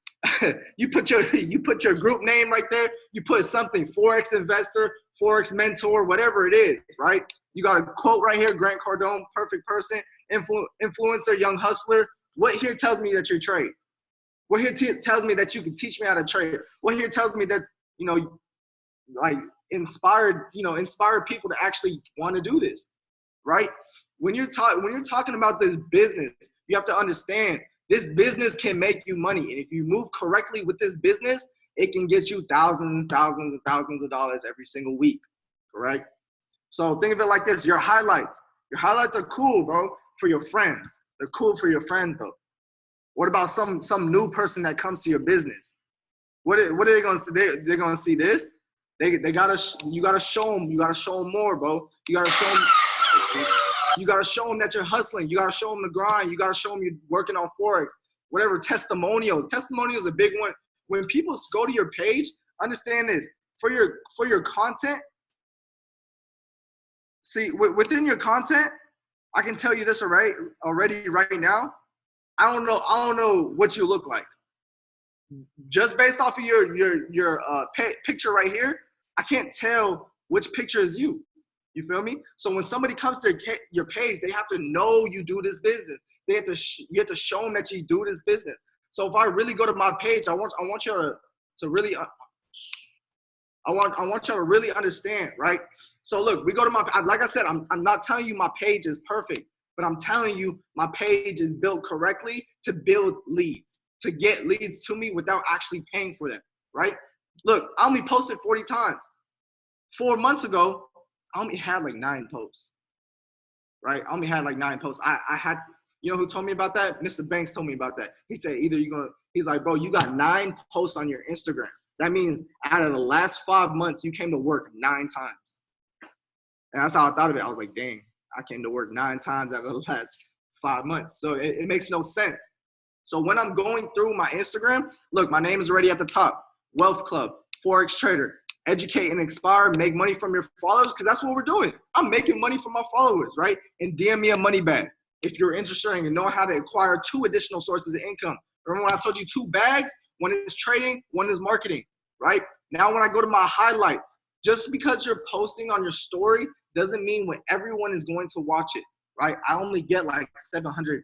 you put your group name right there. You put something, Forex investor, Forex mentor, whatever it is, right? You got a quote right here, Grant Cardone, perfect person, influencer, young hustler. What here tells me that you're trade? What here tells me that you can teach me how to trade? What here tells me that, like inspired people to actually want to do this, right? When you're talking about this business, you have to understand this business can make you money. And if you move correctly with this business, it can get you thousands and thousands and thousands of dollars every single week, correct? So think of it like this, your highlights are cool, bro, for your friends. They're cool for your friends, though. What about some new person that comes to your business? What are they going to see? They're going to see this. You gotta show them more, bro. You gotta show them that you're hustling. You gotta show them the grind. You gotta show them you're working on Forex. Whatever, testimonials. Testimonials is a big one. When people go to your page, understand this. For your content, see, within your content, I can tell you this already right now. I don't know what you look like. Just based off of your picture right here, I can't tell which picture is you. You feel me? So when somebody comes to your page, they have to know you do this business. You have to show them that you do this business. So if I really go to my page, I want you to really. I want y'all to really understand, right? So look, we go to like I said, I'm not telling you my page is perfect, but I'm telling you my page is built correctly to build leads, to get leads to me without actually paying for them, right? Look, I only posted 40 times. 4 months ago, I only had like 9 posts, right? I only had like 9 posts. I had, you know who told me about that? Mr. Banks told me about that. He said, he's like, bro, you got 9 posts on your Instagram. That means out of the last 5 months, you came to work 9 times. And that's how I thought of it. I was like, dang, I came to work 9 times out of the last 5 months. So it makes no sense. So when I'm going through my Instagram, look, my name is already at the top. Wealth Club, Forex Trader, educate and inspire, make money from your followers, because that's what we're doing. I'm making money from my followers, right? And DM me a money bag if you're interested and you know how to acquire 2 additional sources of income. Remember when I told you 2 bags? One is trading, one is marketing, right? Now when I go to my highlights, just because you're posting on your story doesn't mean when everyone is going to watch it, right? I only get like 700,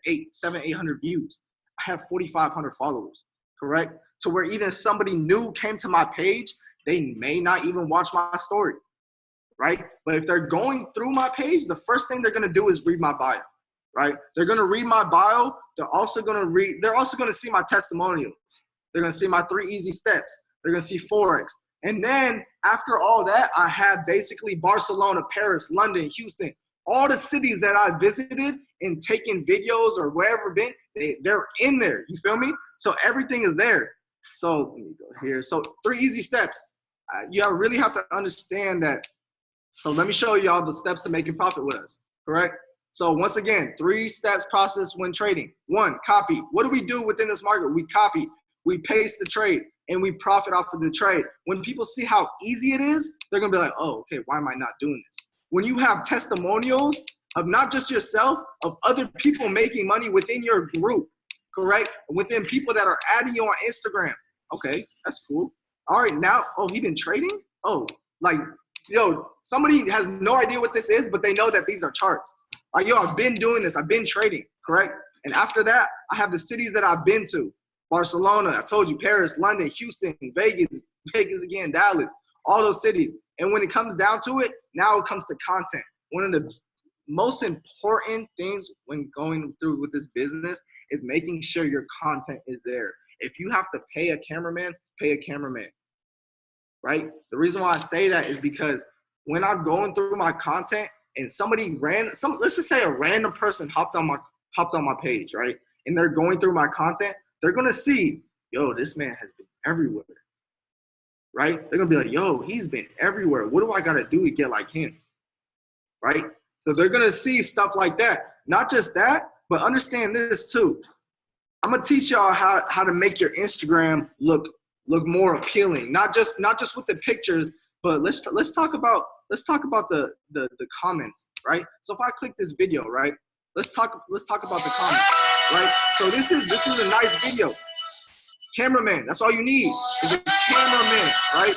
800 views. I have 4,500 followers, correct? So where even somebody new came to my page, they may not even watch my story, right? But if they're going through my page, the first thing they're gonna do is read my bio. right? They're gonna read my bio. They're also gonna see my testimonials. They're gonna see my 3 easy steps. They're gonna see Forex. And then after all that, I have basically Barcelona, Paris, London, Houston, all the cities that I visited and taken videos or wherever been, they're in there. You feel me? So everything is there. So let me go here. So 3 easy steps. You really have to understand that. So let me show y'all the steps to making profit with us, correct? So once again, 3 steps process when trading. 1, copy. What do we do within this market? We copy, we paste the trade, and we profit off of the trade. When people see how easy it is, they're gonna be like, oh, okay, why am I not doing this? When you have testimonials of not just yourself, of other people making money within your group, correct? Within people that are adding you on Instagram. Okay, that's cool. All right, now, oh, he been trading? Oh, like, yo, somebody has no idea what this is, but they know that these are charts. Like, yo, I've been doing this. I've been trading, correct? And after that, I have the cities that I've been to. Barcelona, I told you, Paris, London, Houston, Vegas again, Dallas, all those cities. And when it comes down to it, now it comes to content. One of the most important things when going through with this business is making sure your content is there. If you have to pay a cameraman, right? The reason why I say that is because when I'm going through my content and let's just say a random person hopped on my page, right? And they're going through my content, they're gonna see, yo, this man has been everywhere, right? They're gonna be like, yo, he's been everywhere. What do I gotta do to get like him, right? So they're gonna see stuff like that. Not just that, but understand this too. I'm gonna teach y'all how to make your Instagram look more appealing. Not just with the pictures, but let's talk about the comments, right? So if I click this video, right? Let's talk about the comments, right? So this is a nice video. Cameraman, that's all you need is a cameraman, right?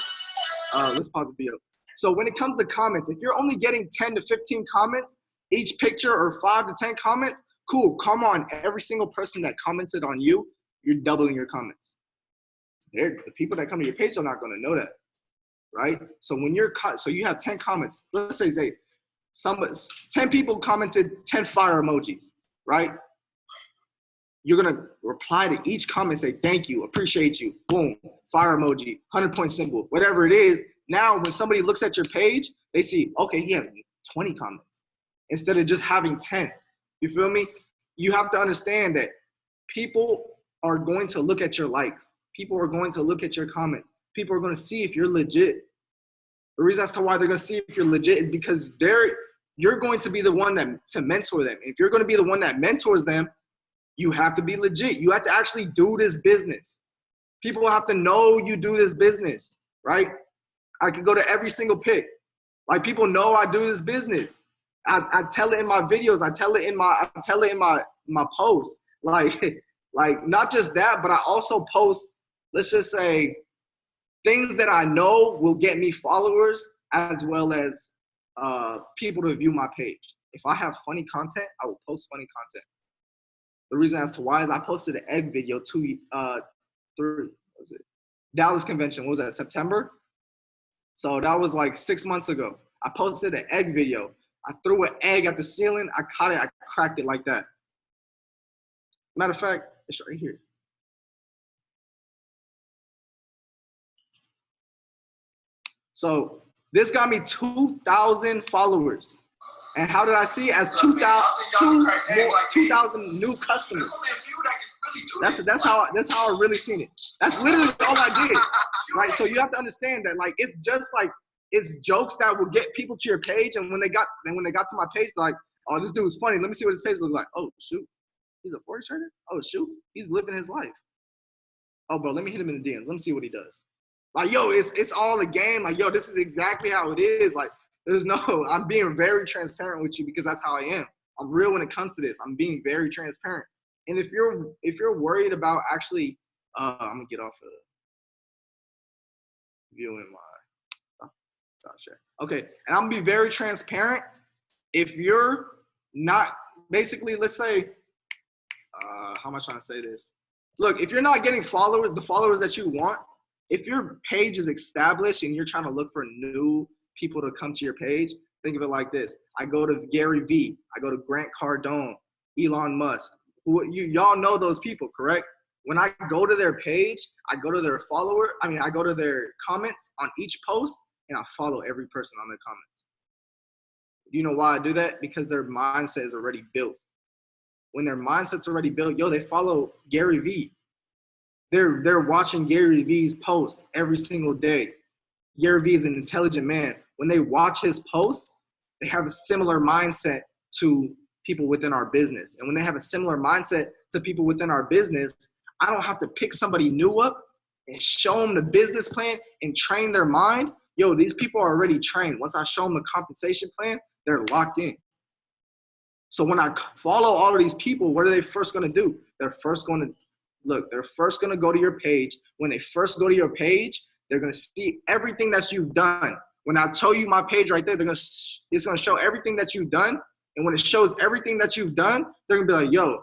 Let's pause the video. So when it comes to comments, if you're only getting 10 to 15 comments each picture or 5 to 10 comments, cool. Come on, every single person that commented on you, you're doubling your comments. The people that come to your page are not going to know that, right? So when so you have 10 comments. Let's say 10 people commented 10 fire emojis, right? You're going to reply to each comment, say, thank you, appreciate you, boom, fire emoji, 100-point symbol, whatever it is. Now, when somebody looks at your page, they see, okay, he has 20 comments instead of just having 10. You feel me? You have to understand that people are going to look at your likes. People are going to look at your comments. People are going to see if you're legit. The reason as to why they're going to see if you're legit is because you're going to be the one to mentor them. If you're going to be the one that mentors them, you have to be legit. You have to actually do this business. People have to know you do this business, right? I could go to every single pick. Like, people know I do this business. I tell it in my videos. I tell it in my posts. Like not just that, but I also post, let's just say, things that I know will get me followers as well as people to view my page. If I have funny content, I will post funny content. The reason as to why is I posted an egg video Dallas convention. What was that, September? So that was like 6 months ago. I posted an egg video. I threw an egg at the ceiling. I caught it. I cracked it like that. Matter of fact, it's right here. So this got me 2,000 followers. And how did I see it? As 2,000 new customers. That's how I really seen it. That's literally all I did. Right? So you have to understand that, like, it's just like, it's jokes that will get people to your page. And when they got to my page, they're like, oh, this dude's funny. Let me see what his page looks like. Oh, shoot. He's a Forex trader? Oh, shoot. He's living his life. Oh, bro, let me hit him in the DMs. Let me see what he does. Like, yo, it's all a game. Like, yo, this is exactly how it is. Like, I'm being very transparent with you because that's how I am. I'm real when it comes to this. I'm being very transparent. And if you're worried about actually, I'm gonna get off of viewing my share. Okay, and I'm gonna be very transparent. If you're not, basically, let's say, how am I trying to say this? Look, if you're not getting the followers that you want, if your page is established and you're trying to look for new people to come to your page, think of it like this. I go to Gary Vee. I go to Grant Cardone. Elon Musk. Y'all know those people, correct? When I go to their page, I go to their I go to their comments on each post, and I follow every person on their comments. You know why I do that? Because their mindset is already built. When their mindset's already built, they follow Gary Vee. They're watching Gary Vee's posts every single day. Gary Vee is an intelligent man. When they watch his posts, they have a similar mindset to people within our business. And when they have a similar mindset to people within our business, I don't have to pick somebody new up and show them the business plan and train their mind. These people are already trained. Once I show them the compensation plan, they're locked in. So when I follow all of these people, what are they first going to do? They're first going to go to your page. When they first go to your page, they're going to see everything that you've done. When I tell you my page right there, it's going to show everything that you've done. And when it shows everything that you've done, they're going to be like,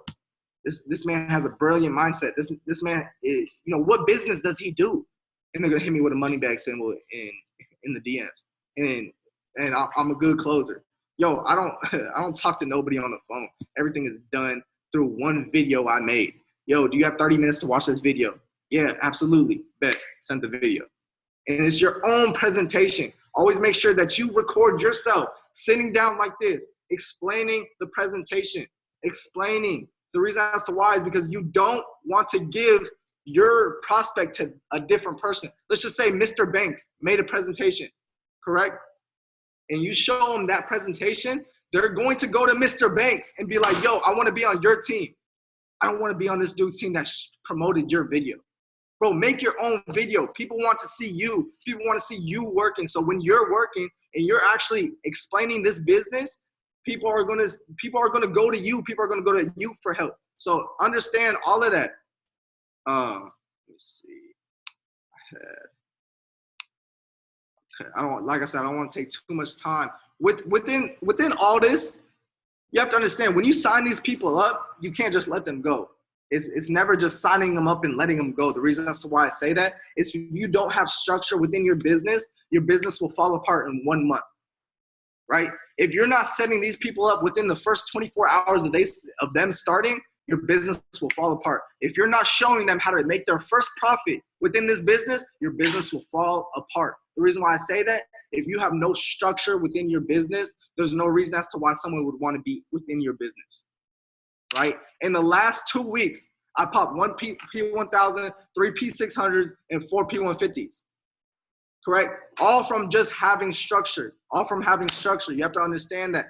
this man has a brilliant mindset. This man is, what business does he do? And they're going to hit me with a money bag symbol in the DMs. And I'm a good closer. I don't talk to nobody on the phone. Everything is done through one video I made. Do you have 30 minutes to watch this video? Yeah, absolutely. Bet. Send the video. And it's your own presentation. Always make sure that you record yourself sitting down like this, explaining the presentation, explaining. The reason as to why is because you don't want to give your prospect to a different person. Let's just say Mr. Banks made a presentation, correct? And you show them that presentation, they're going to go to Mr. Banks and be like, I want to be on your team. I don't want to be on this dude's team that promoted your video. Bro, make your own video. People want to see you. People want to see you working. So when you're working and you're actually explaining this business, people are going to go to you. People are going to go to you for help. So understand all of that. Let me see. I don't want to take too much time. Within all this, you have to understand, when you sign these people up, you can't just let them go. It's never just signing them up and letting them go. The reason that's why I say that is if you don't have structure within your business will fall apart in 1 month, right? If you're not setting these people up within the first 24 hours of them starting, your business will fall apart. If you're not showing them how to make their first profit within this business, your business will fall apart. The reason why I say that, if you have no structure within your business, there's no reason as to why someone would want to be within your business, right? In the last 2 weeks, I popped 1 P1000, 3 P600s, and 4 P150s, correct? All from just having structure. You have to understand that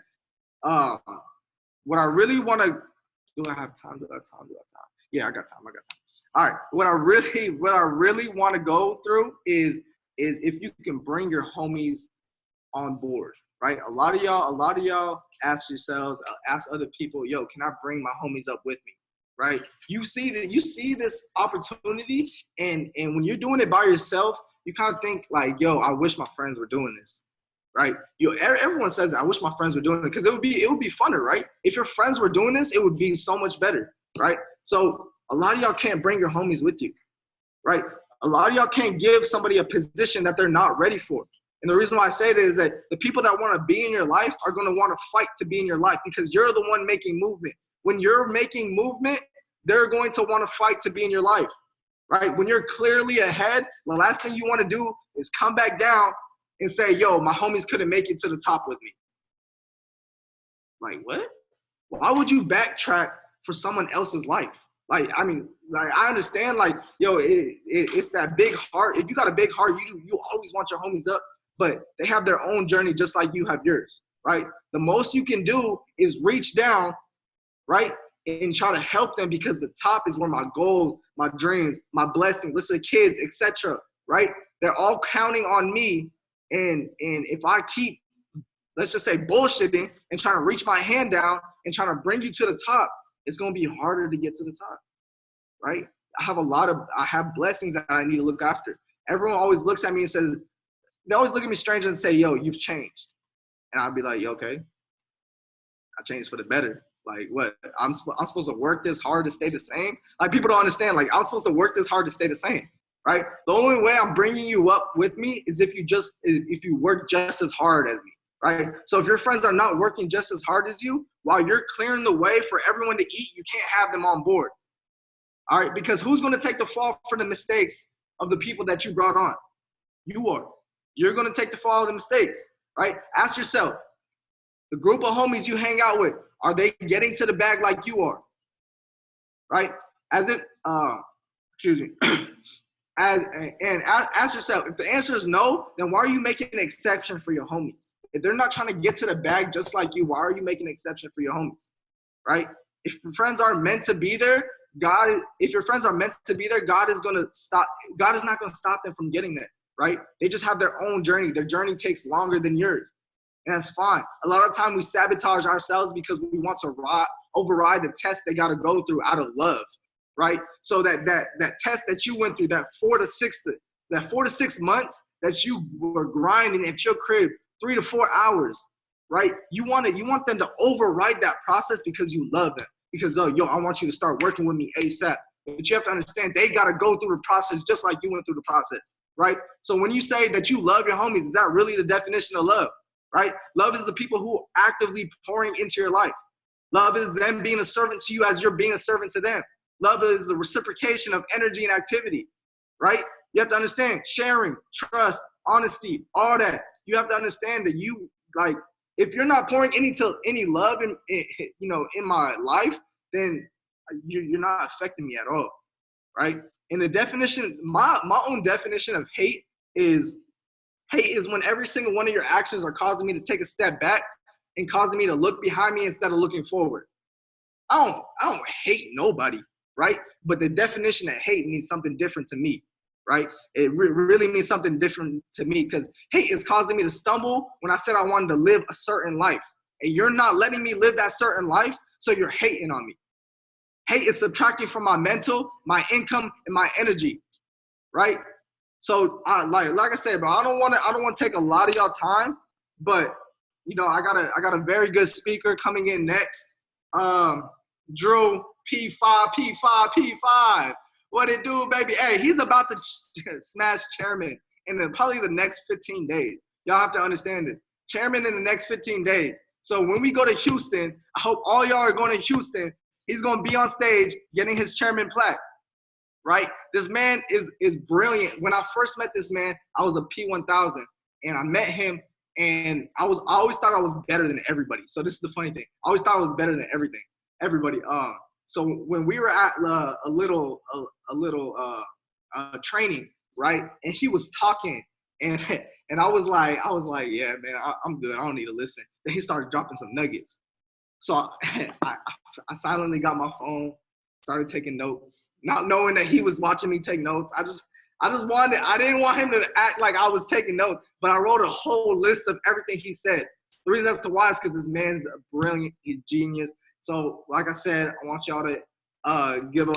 what I really want to, do I have time? Yeah, I got time. All right, what I really want to go through is if you can bring your homies on board, right? A lot of y'all ask yourselves, ask other people, can I bring my homies up with me, right? You see this opportunity, and when you're doing it by yourself, you kind of think like, I wish my friends were doing this, right? Everyone says, I wish my friends were doing it because it would be funner, right? If your friends were doing this, it would be so much better, right? So a lot of y'all can't bring your homies with you, right? A lot of y'all can't give somebody a position that they're not ready for. And the reason why I say it is that the people that want to be in your life are going to want to fight to be in your life because you're the one making movement. When you're making movement, they're going to want to fight to be in your life, right? When you're clearly ahead, the last thing you want to do is come back down and say, my homies couldn't make it to the top with me. Like, what? Why would you backtrack for someone else's life? I understand, it's that big heart. If you got a big heart, you always want your homies up, but they have their own journey just like you have yours, right? The most you can do is reach down, right, and try to help them because the top is where my goals, my dreams, my blessings, listen to kids, etc., right? They're all counting on me, and if I keep, let's just say, bullshitting and trying to reach my hand down and trying to bring you to the top, it's going to be harder to get to the top, right? I have blessings that I need to look after. Everyone always looks at me and says, they always look at me strange and say, you've changed. And I'll be like, okay, I changed for the better. Like, what? I'm supposed to work this hard to stay the same? Like, people don't understand. Like, I'm supposed to work this hard to stay the same, right? The only way I'm bringing you up with me is if you work just as hard as me, right? So if your friends are not working just as hard as you, while you're clearing the way for everyone to eat, you can't have them on board. All right, because who's going to take the fall for the mistakes of the people that you brought on? You are. You're going to take the fall of the mistakes, right? Ask yourself, the group of homies you hang out with, are they getting to the bag like you are? Right? As if, excuse me. Ask yourself, if the answer is no, then why are you making an exception for your homies? If they're not trying to get to the bag just like you, why are you making an exception for your homies? Right? If your friends aren't meant to be there, God is not going to stop them from getting there, right? They just have their own journey. Their journey takes longer than yours. And that's fine. A lot of time we sabotage ourselves because we want to override the test they got to go through out of love, right? So that test that you went through, that 4 to 6 months that you were grinding at your crib, 3 to 4 hours, right? You want them to override that process because you love them. Because, I want you to start working with me ASAP. But you have to understand they got to go through the process just like you went through the process, right? So when you say that you love your homies, is that really the definition of love, right? Love is the people who are actively pouring into your life. Love is them being a servant to you as you're being a servant to them. Love is the reciprocation of energy and activity, right? You have to understand sharing, trust, honesty, all that. You have to understand that if you're not pouring any love in my life, then you're not affecting me at all, right? And the definition, my own definition of hate is when every single one of your actions are causing me to take a step back and causing me to look behind me instead of looking forward. I don't hate nobody, right? But the definition of hate means something different to me, right? It really means something different to me because hate is causing me to stumble when I said I wanted to live a certain life. And you're not letting me live that certain life, so you're hating on me. Hate is subtracting from my mental, my income, and my energy, right? So like I said, bro, I don't want to take a lot of y'all time, but I got a very good speaker coming in next. Drew P5. What it do, baby? Hey, he's about to smash chairman in probably the next 15 days. Y'all have to understand this. Chairman in the next 15 days. So when we go to Houston, I hope all y'all are going to Houston. He's going to be on stage getting his chairman plaque, right? This man is brilliant. When I first met this man, I was a P1000, and I met him, and I always thought I was better than everybody. So this is the funny thing. I always thought I was better than everybody. So when we were at a little training, right, and he was talking, and I was like, yeah, man, I'm good. I don't need to listen. Then he started dropping some nuggets. So I silently got my phone, started taking notes, not knowing that he was watching me take notes. I didn't want him to act like I was taking notes, but I wrote a whole list of everything he said. The reason as to why is because this man's brilliant. He's genius. So like I said, I want y'all to give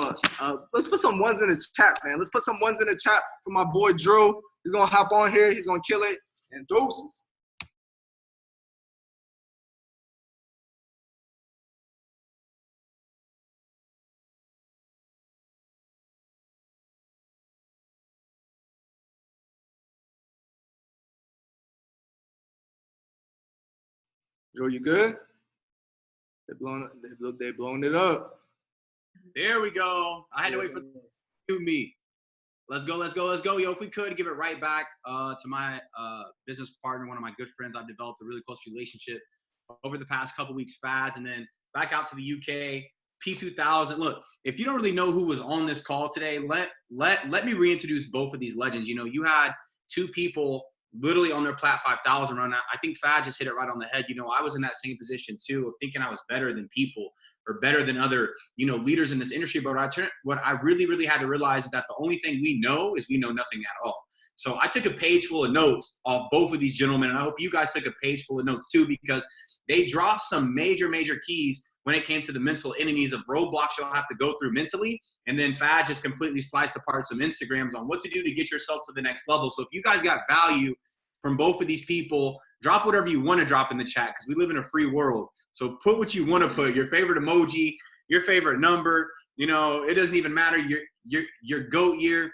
let's put some ones in the chat, man. Let's put some ones in the chat for my boy Drew. He's going to hop on here. He's going to kill it. And deuces. Drew, you good? They blowing it up. There we go. I had to wait for me. Let's go. Yo, if we could give it right back to my business partner, one of my good friends. I've developed a really close relationship over the past couple weeks, Fads, and then back out to the UK, P2000. Look, if you don't really know who was on this call today, let me reintroduce both of these legends. You had two people literally on their Plat 5000 run. I think Fad just hit it right on the head. I was in that same position too, of thinking I was better than people or better than other, leaders in this industry. But what I really, really had to realize is that the only thing we know is we know nothing at all. So I took a page full of notes off both of these gentlemen, and I hope you guys took a page full of notes too, because they dropped some major, major keys when it came to the mental enemies of roadblocks you'll have to go through mentally. And then Fad just completely sliced apart some Instagrams on what to do to get yourself to the next level. So if you guys got value from both of these people, drop whatever you want to drop in the chat, because we live in a free world. So put what you want to put, your favorite emoji, your favorite number, it doesn't even matter, your GOAT year.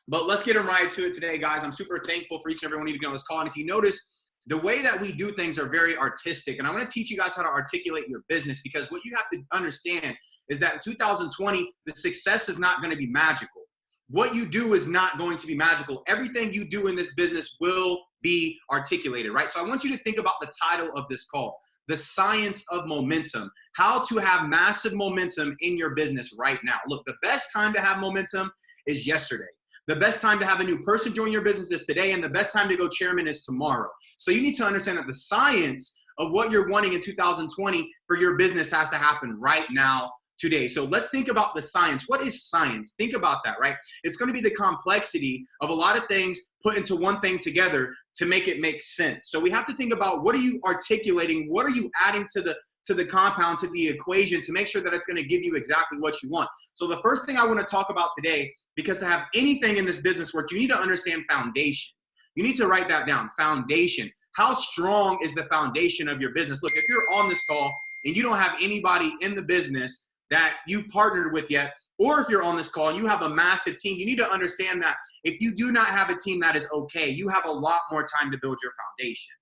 But let's get them right to it today, guys. I'm super thankful for each and every one of you on this call. And if you notice, the way that we do things are very artistic. And I want to teach you guys how to articulate your business, because what you have to understand is that in 2020, the success is not going to be magical. What you do is not going to be magical. Everything you do in this business will be articulated, right? So I want you to think about the title of this call, The Science of Momentum, how to have massive momentum in your business right now. Look, the best time to have momentum is yesterday. The best time to have a new person join your business is today, and the best time to go chairman is tomorrow. So you need to understand that the science of what you're wanting in 2020 for your business has to happen right now, today. So let's think about the science. What is science? Think about that, right? It's going to be the complexity of a lot of things put into one thing together to make it make sense. So we have to think about, what are you articulating? What are you adding to the compound, to the equation, to make sure that it's going to give you exactly what you want. So the first thing I want to talk about today, because to have anything in this business work, you need to understand foundation. You need to write that down, foundation. How strong is the foundation of your business? Look, if you're on this call and you don't have anybody in the business that you've partnered with yet, or if you're on this call and you have a massive team, you need to understand that if you do not have a team, that is okay. You have a lot more time to build your foundation,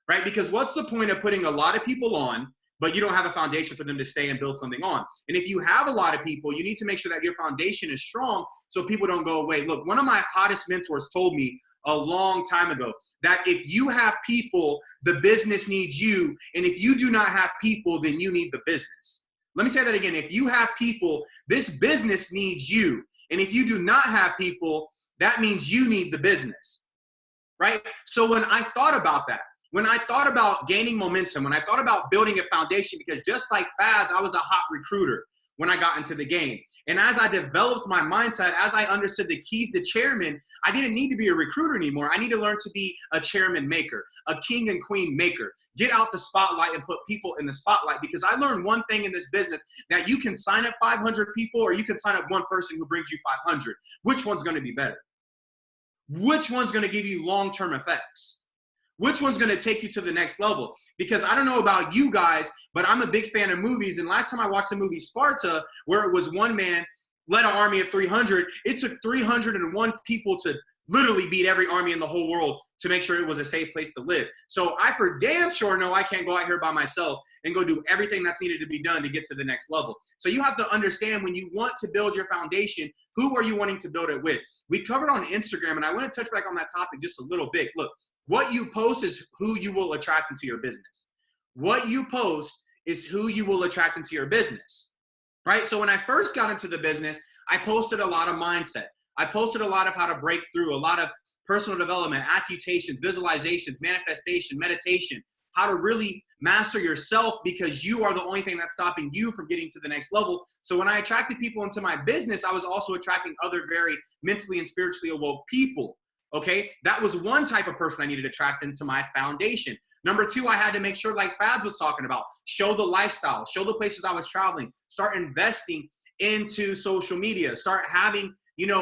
right? Because what's the point of putting a lot of people on, but you don't have a foundation for them to stay and build something on? And if you have a lot of people, you need to make sure that your foundation is strong so people don't go away. Look, one of my hottest mentors told me a long time ago that if you have people, the business needs you. And if you do not have people, then you need the business. Let me say that again. If you have people, this business needs you. And if you do not have people, that means you need the business, right? So when I thought about that, when I thought about gaining momentum, when I thought about building a foundation, because just like Fads, I was a hot recruiter when I got into the game. And as I developed my mindset, as I understood the keys to chairman, I didn't need to be a recruiter anymore. I need to learn to be a chairman maker, a king and queen maker. Get out the spotlight and put people in the spotlight. Because I learned one thing in this business, that you can sign up 500 people or you can sign up one person who brings you 500. Which one's going to be better? Which one's going to give you long-term effects? Which one's going to take you to the next level? Because I don't know about you guys, but I'm a big fan of movies. And last time I watched the movie Sparta, where it was one man led an army of 300, it took 301 people to literally beat every army in the whole world to make sure it was a safe place to live. So I for damn sure know I can't go out here by myself and go do everything that's needed to be done to get to the next level. So you have to understand, when you want to build your foundation, who are you wanting to build it with? We covered on Instagram, and I want to touch back on that topic just a little bit. Look, what you post is who you will attract into your business. What you post is who you will attract into your business, right? So when I first got into the business, I posted a lot of mindset. I posted a lot of how to break through, a lot of personal development, accutations, visualizations, manifestation, meditation, how to really master yourself, because you are the only thing that's stopping you from getting to the next level. So when I attracted people into my business, I was also attracting other very mentally and spiritually awoke people. Okay, that was one type of person I needed to attract into my foundation. Number two, I had to make sure, like Fads was talking about, show the lifestyle, show the places I was traveling, start investing into social media, start having,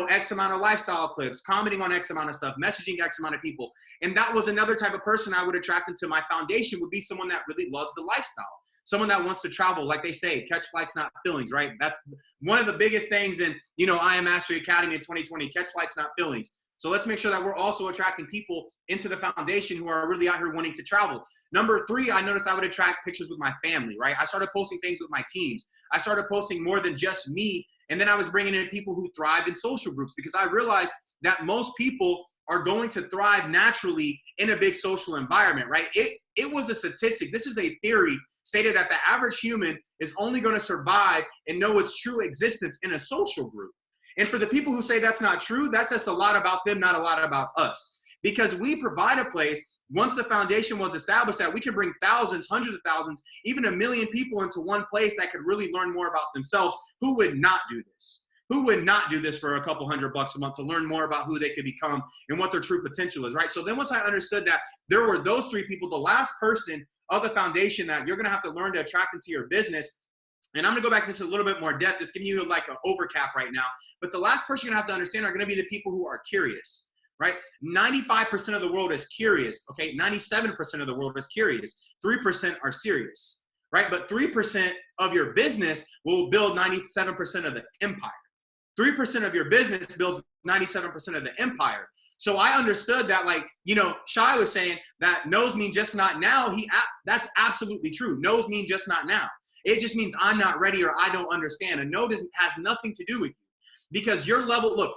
X amount of lifestyle clips, commenting on X amount of stuff, messaging X amount of people. And that was another type of person I would attract into my foundation, would be someone that really loves the lifestyle. Someone that wants to travel, like they say, catch flights, not feelings, right? That's one of the biggest things in, I Am Mastery Academy in 2020, catch flights, not feelings. So let's make sure that we're also attracting people into the foundation who are really out here wanting to travel. Number three, I noticed I would attract pictures with my family, right? I started posting things with my teams. I started posting more than just me. And then I was bringing in people who thrive in social groups, because I realized that most people are going to thrive naturally in a big social environment, right? It was a statistic. This is a theory stated that the average human is only going to survive and know its true existence in a social group. And for the people who say that's not true, that says a lot about them, not a lot about us. Because we provide a place, once the foundation was established, that we can bring thousands, hundreds of thousands, even 1 million people into one place that could really learn more about themselves. Who would not do this? Who would not do this for a couple $100 a month to learn more about who they could become and what their true potential is, right? So then once I understood that there were those three people, the last person of the foundation that you're going to have to learn to attract into your business, and I'm going to go back to this a little bit more depth, just giving you like an overcap right now. But the last person you're going to have to understand are going to be the people who are curious, right? 95% of the world is curious, okay? 97% of the world is curious. 3% are serious, right? But 3% of your business will build 97% of the empire. 3% of your business builds 97% of the empire. So I understood that, like, you know, Shai was saying that no's mean just not now. That's absolutely true. No's mean just not now. It just means I'm not ready or I don't understand. A no has nothing to do with you because your level, look,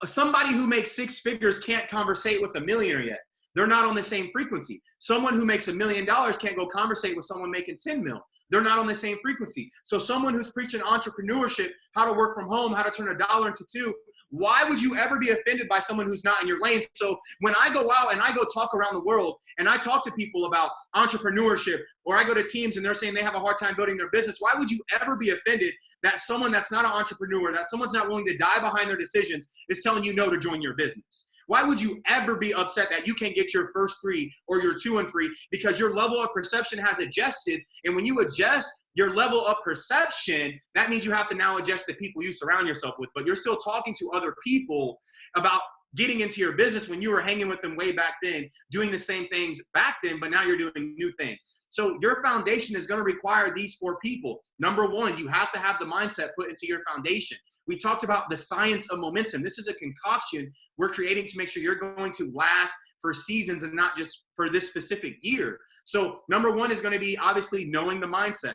somebody who makes 6 figures can't conversate with a millionaire yet. They're not on the same frequency. Someone who makes $1 million can't go conversate with someone making 10 mil. They're not on the same frequency. So someone who's preaching entrepreneurship, how to work from home, how to turn $1 into 2, why would you ever be offended by someone who's not in your lane? So when I go out and I go talk around the world and I talk to people about entrepreneurship, or I go to teams and they're saying they have a hard time building their business, why would you ever be offended that someone that's not an entrepreneur, that someone's not willing to die behind their decisions is telling you no to join your business? Why would you ever be upset that you can't get your first 3 or your 2 and free? Because your level of perception has adjusted. And when you adjust your level of perception, that means you have to now adjust the people you surround yourself with. But you're still talking to other people about getting into your business when you were hanging with them way back then, doing the same things back then, but now you're doing new things. So your foundation is going to require these 4 people. Number 1, you have to have the mindset put into your foundation. We talked about the science of momentum. This is a concoction we're creating to make sure you're going to last for seasons and not just for this specific year. So number 1 is going to be obviously knowing the mindset.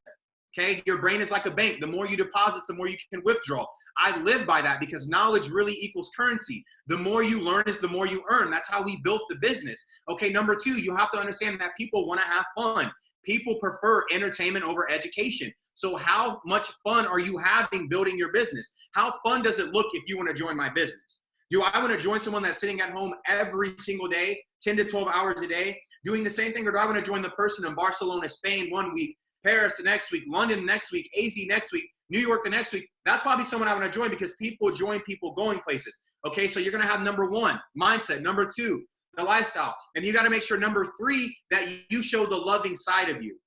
Okay, your brain is like a bank. The more you deposit, the more you can withdraw. I live by that because knowledge really equals currency. The more you learn is the more you earn. That's how we built the business. Okay, number 2, you have to understand that people want to have fun. People prefer entertainment over education. So how much fun are you having building your business? How fun does it look if you want to join my business? Do I want to join someone that's sitting at home every single day, 10 to 12 hours a day, doing the same thing? Or do I want to join the person in Barcelona, Spain 1 week, Paris the next week, London the next week, AZ next week, New York the next week? That's probably someone I want to join because people join people going places. Okay, so you're going to have number 1, mindset. Number 2, the lifestyle. And you got to make sure number 3, that you show the loving side of you.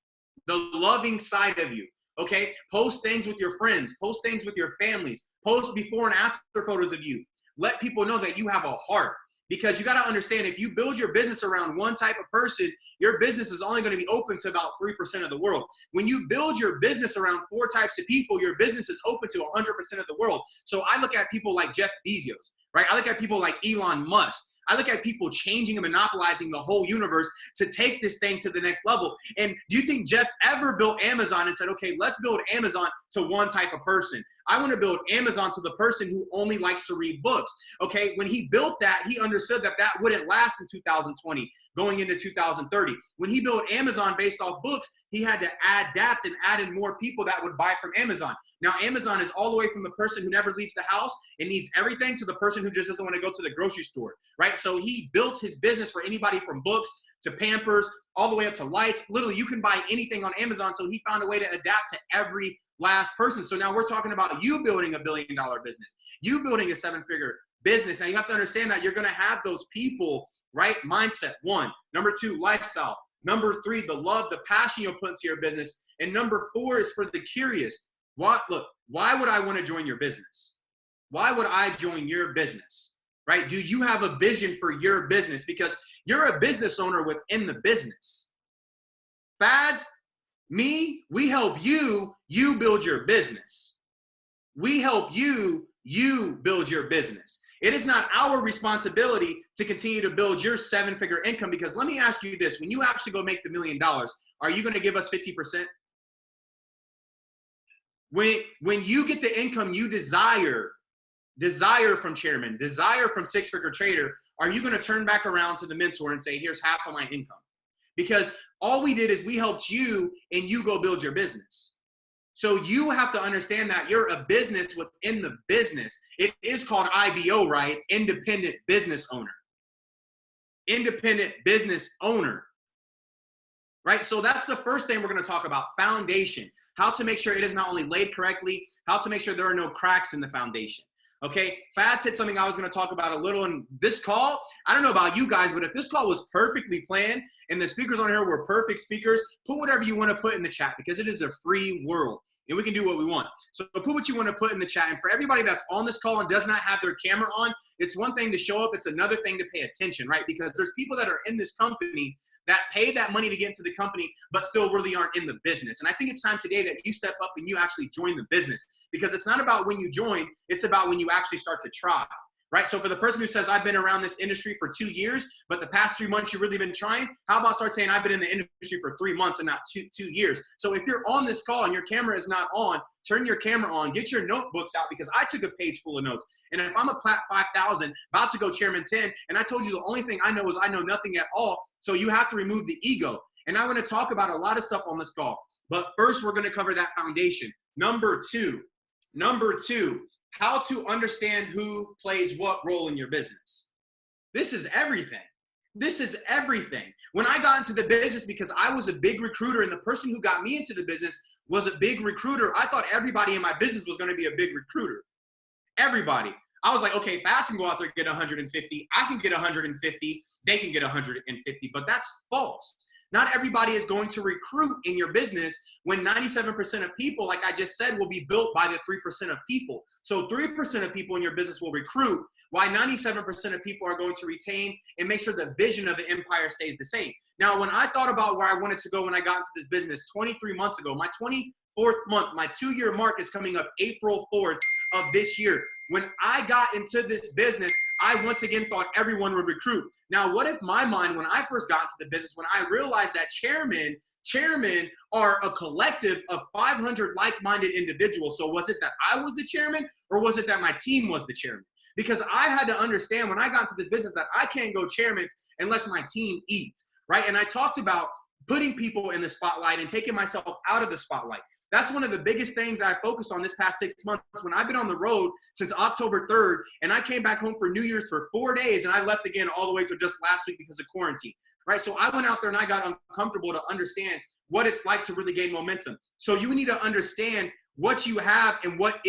The loving side of you. Okay, post things with your friends, post things with your families, post before and after photos of you. Let people know that you have a heart, because you got to understand, if you build your business around one type of person, your business is only going to be open to about 3% of the world. When you build your business around 4 types of people, your business is open to 100% of the world. So I look at people like Jeff Bezos, right? I look at people like Elon Musk. I look at people changing and monopolizing the whole universe to take this thing to the next level. And do you think Jeff ever built Amazon and said, okay, let's build Amazon to one type of person? I want to build Amazon to the person who only likes to read books. Okay, when he built that, he understood that that wouldn't last in 2020, going into 2030. When he built Amazon based off books, he had to adapt and add in more people that would buy from Amazon. Now, Amazon is all the way from the person who never leaves the house and needs everything to the person who just doesn't want to go to the grocery store, right? So he built his business for anybody from books to Pampers, all the way up to lights. Literally, you can buy anything on Amazon. So he found a way to adapt to every last person. So now we're talking about you building a $1 billion business, you building a 7-figure business. Now you have to understand that you're going to have those people, right? Mindset, 1. Number 2, lifestyle. Number 3, the love, the passion you'll put into your business. And number 4 is for the curious. Look, why would I want to join your business? Why would I join your business, right? Do you have a vision for your business? Because you're a business owner within the business. Fads, me, we help you build your business. We help you build your business. It is not our responsibility to continue to build your 7-figure income, because let me ask you this. When you actually go make the $1 million, are you going to give us 50%? When you get the income you desire from chairman, desire from 6-figure trader, are you going to turn back around to the mentor and say, here's half of my income? Because all we did is we helped you and you go build your business. So you have to understand that you're a business within the business. It is called IBO, right? Independent business owner. Independent business owner. Right? So that's the first thing we're going to talk about, foundation. How to make sure it is not only laid correctly, how to make sure there are no cracks in the foundation. Okay, Fads hit something I was going to talk about a little in this call. I don't know about you guys, but if this call was perfectly planned and the speakers on here were perfect speakers, put whatever you want to put in the chat, because it is a free world and we can do what we want. So put what you want to put in the chat. And for everybody that's on this call and does not have their camera on, it's one thing to show up. It's another thing to pay attention, right? Because there's people that are in this company that pay that money to get into the company, but still really aren't in the business. And I think it's time today that you step up and you actually join the business, because it's not about when you join, it's about when you actually start to try, right? So for the person who says, I've been around this industry for 2 years, but the past 3 months you've really been trying, how about start saying, I've been in the industry for 3 months and not two years? So if you're on this call and your camera is not on, turn your camera on, get your notebooks out, because I took a page full of notes. And if I'm a Plat 5000, about to go Chairman 10, and I told you the only thing I know is I know nothing at all, so you have to remove the ego. And I want to talk about a lot of stuff on this call. But first, we're going to cover that foundation. Number two, how to understand who plays what role in your business. This is everything. This is everything. When I got into the business, because I was a big recruiter and the person who got me into the business was a big recruiter, I thought everybody in my business was going to be a big recruiter. Everybody. I was like, okay, Fats can go out there and get 150. I can get 150. They can get 150. But that's false. Not everybody is going to recruit in your business when 97% of people, like I just said, will be built by the 3% of people. So 3% of people in your business will recruit, while 97% of people are going to retain and make sure the vision of the empire stays the same. Now, when I thought about where I wanted to go when I got into this business 23 months ago, my 24th month, my 2-year mark is coming up April 4th of this year. When I got into this business, I once again thought everyone would recruit. Now, what if my mind, when I first got into the business, when I realized that chairmen are a collective of 500 like-minded individuals. So was it that I was the chairman, or was it that my team was the chairman? Because I had to understand when I got into this business that I can't go chairman unless my team eats, right? And I talked about putting people in the spotlight and taking myself out of the spotlight. That's one of the biggest things I focused on this past 6 months. When I've been on the road since October 3rd, and I came back home for New Year's for 4 days, and I left again all the way to just last week because of quarantine, right? So I went out there and I got uncomfortable to understand what it's like to really gain momentum. So you need to understand what you have and what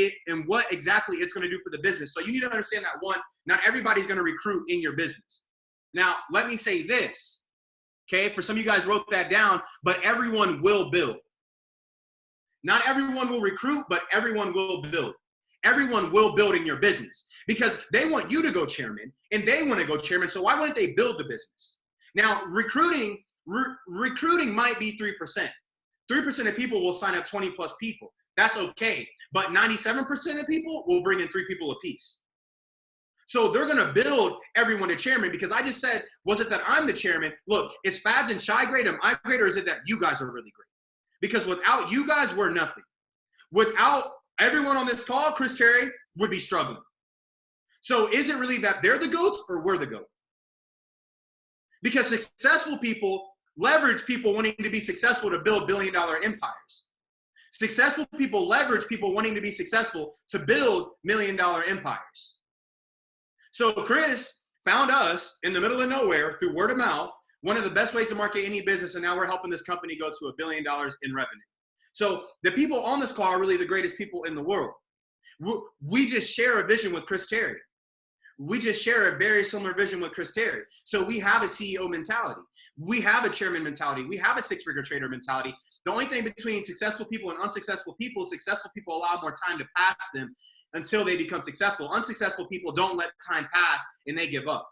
exactly it's going to do for the business. So you need to understand that, one, not everybody's going to recruit in your business. Now, let me say this, okay? For some of you guys wrote that down, but everyone will build. Not everyone will recruit, but everyone will build. Everyone will build in your business because they want you to go chairman and they want to go chairman. So why wouldn't they build the business? Now, recruiting might be 3%. 3% of people will sign up 20 plus people. That's okay. But 97% of people will bring in 3 people apiece. So they're going to build everyone to chairman, because I just said, was it that I'm the chairman? Look, is Fads and Shai great? Am I great? Or is it that you guys are really great? Because without you guys, we're nothing. Without everyone on this call, Chris Terry would be struggling. So is it really that they're the GOATs or we're the GOAT? Because successful people leverage people wanting to be successful to build billion-dollar empires. Successful people leverage people wanting to be successful to build million-dollar empires. So Chris found us in the middle of nowhere through word of mouth, one of the best ways to market any business, and now we're helping this company go to $1 billion in revenue. So the people on this call are really the greatest people in the world. We just share a vision with Chris Terry. We just share a very similar vision with Chris Terry. So we have a CEO mentality. We have a chairman mentality. We have a 6-figure trader mentality. The only thing between successful people and unsuccessful people allow more time to pass them until they become successful. Unsuccessful people don't let time pass and they give up.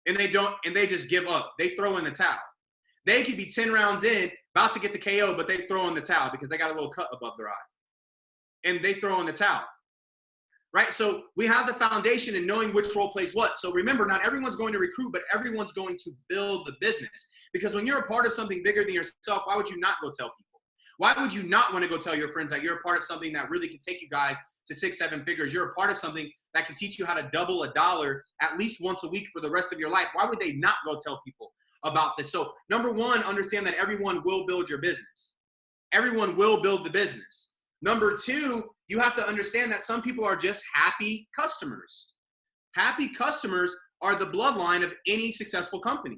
And they just give up. They throw in the towel. They could be 10 rounds in, about to get the KO, but they throw in the towel because they got a little cut above their eye. And they throw in the towel. Right? So we have the foundation in knowing which role plays what. So remember, not everyone's going to recruit, but everyone's going to build the business. Because when you're a part of something bigger than yourself, why would you not go tell people? Why would you not want to go tell your friends that you're a part of something that really can take you guys to 6-7 figures? You're a part of something that can teach you how to double $1 at least once a week for the rest of your life. Why would they not go tell people about this? So number one, understand that everyone will build your business. Everyone will build the business. Number two, you have to understand that some people are just happy customers. Happy customers are the bloodline of any successful company.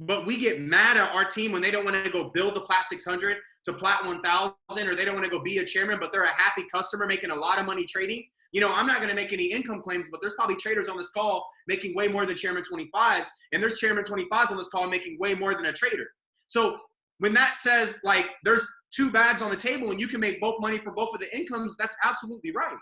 But we get mad at our team when they don't want to go build the Plat 600 to Plat 1000, or they don't want to go be a chairman, but they're a happy customer making a lot of money trading. You know, I'm not going to make any income claims, but there's probably traders on this call making way more than Chairman 25s, and there's Chairman 25s on this call making way more than a trader. So when that says, like, there's 2 bags on the table and you can make both money for both of the incomes, that's absolutely right.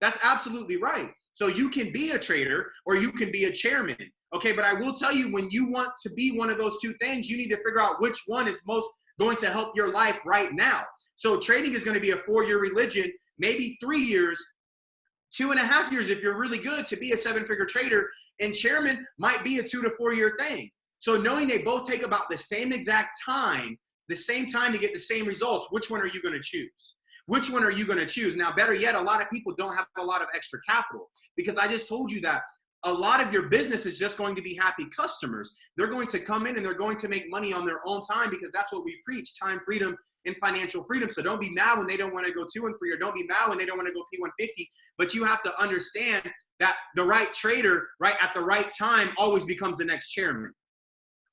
That's absolutely right. So you can be a trader or you can be a chairman. Okay, but I will tell you, when you want to be one of those 2 things, you need to figure out which one is most going to help your life right now. So trading is going to be a 4-year religion, maybe 3 years, 2.5 years if you're really good to be a 7-figure trader, and chairman might be a 2 to 4 year thing. So knowing they both take about the same exact time, the same time to get the same results, which one are you going to choose? Which one are you going to choose? Now, better yet, a lot of people don't have a lot of extra capital, because I just told you that a lot of your business is just going to be happy customers. They're going to come in and they're going to make money on their own time, because that's what we preach: time freedom and financial freedom. So don't be mad when they don't want to go 2 and 3, or don't be mad when they don't want to go P150. But you have to understand that the right trader, right at the right time, always becomes the next chairman.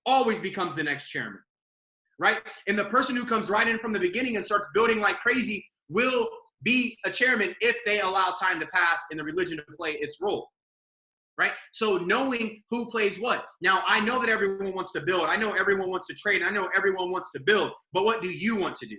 Always becomes the next chairman, right? And the person who comes right in from the beginning and starts building like crazy will be a chairman if they allow time to pass and the religion to play its role. Right? So knowing who plays what. Now, I know that everyone wants to build. I know everyone wants to trade. I know everyone wants to build. But what do you want to do?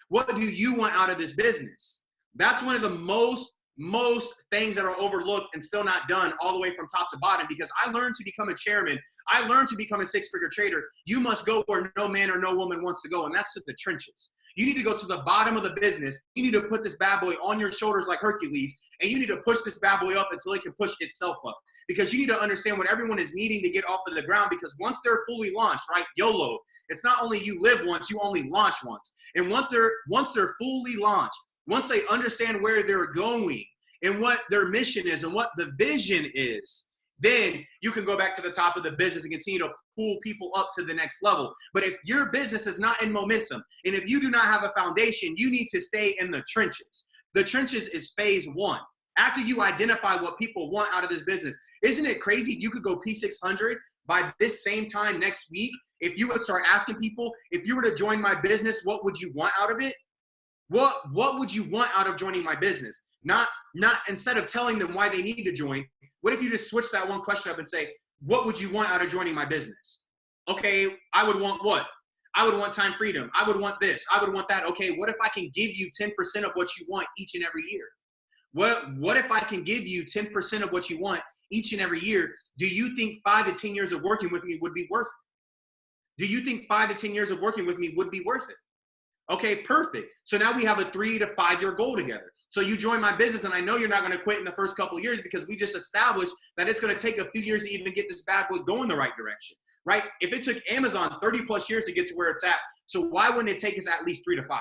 What do you want out of this business? That's one of the most things that are overlooked and still not done all the way from top to bottom, because I learned to become a chairman. I learned to become a 6-figure trader. You must go where no man or no woman wants to go, and that's to the trenches. You need to go to the bottom of the business. You need to put this bad boy on your shoulders like Hercules, and you need to push this bad boy up until it can push itself up. Because you need to understand what everyone is needing to get off of the ground, because once they're fully launched, right, YOLO, it's not only you live once, you only launch once. And once they're fully launched, once they understand where they're going and what their mission is and what the vision is, then you can go back to the top of the business and continue to pull people up to the next level. But if your business is not in momentum, and if you do not have a foundation, you need to stay in the trenches. The trenches is phase 1. After you identify what people want out of this business, isn't it crazy? You could go P600 by this same time next week. If you would start asking people, if you were to join my business, what would you want out of it? What would you want out of joining my business? Not instead of telling them why they need to join, what if you just switch that one question up and say, what would you want out of joining my business? Okay, I would want what? I would want time freedom. I would want this. I would want that. Okay, what if I can give you 10% of what you want each and every year? What if I can give you 10% of what you want each and every year? Do you think 5 to 10 years of working with me would be worth it? Do you think 5 to 10 years of working with me would be worth it? Okay, perfect. So now we have a 3 to 5 year goal together. So you join my business, and I know you're not going to quit in the first couple of years, because we just established that it's going to take a few years to even get this bad boy going the right direction, right? If it took Amazon 30 plus years to get to where it's at, so why wouldn't it take us at least 3 to 5?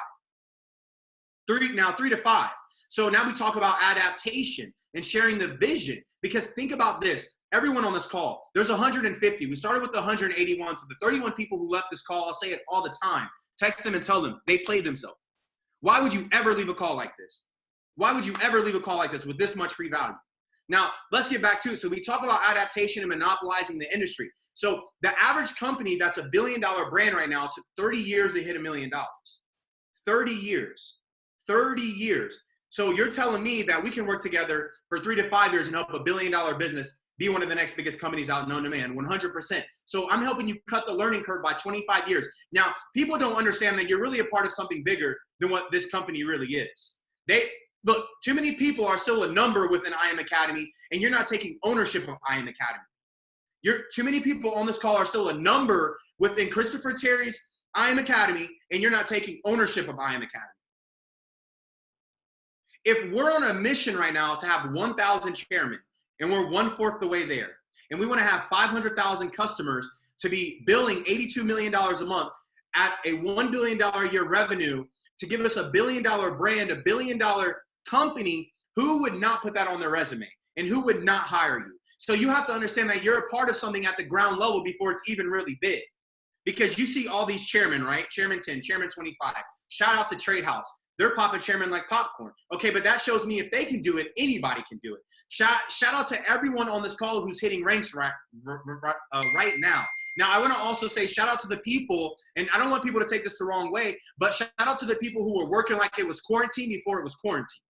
3 to 5. So now we talk about adaptation and sharing the vision, because think about this. Everyone on this call, there's 150. We started with the 181. So the 31 people who left this call, I'll say it all the time. Text them and tell them they played themselves. Why would you ever leave a call like this? Why would you ever leave a call like this with this much free value? Now, let's get back to it. So we talk about adaptation and monopolizing the industry. So the average company that's $1 billion brand right now took 30 years to hit $1 million. 30 years. 30 years. So you're telling me that we can work together for 3 to 5 years and help $1 billion business be one of the next biggest companies out known to man, 100%. So I'm helping you cut the learning curve by 25 years. Now, people don't understand that you're really a part of something bigger than what this company really is. Look, too many people are still a number within I Am Academy, and you're not taking ownership of I Am Academy. Too many people on this call are still a number within Christopher Terry's I Am Academy, and you're not taking ownership of I Am Academy. If we're on a mission right now to have 1,000 chairmen, and we're 1/4 the way there, and we want to have 500,000 customers to be billing $82 million a month at a $1 billion a year revenue to give us $1 billion brand, $1 billion company, who would not put that on their resume and who would not hire you? So you have to understand that you're a part of something at the ground level before it's even really big. Because you see all these chairmen, right? Chairman 10, Chairman 25. Shout out to Trade House. They're popping chairman like popcorn. Okay, but that shows me if they can do it, anybody can do it. Shout out to everyone on this call who's hitting ranks right now. Now, I want to also say shout out to the people, and I don't want people to take this the wrong way, but shout out to the people who were working like it was quarantine before it was quarantine.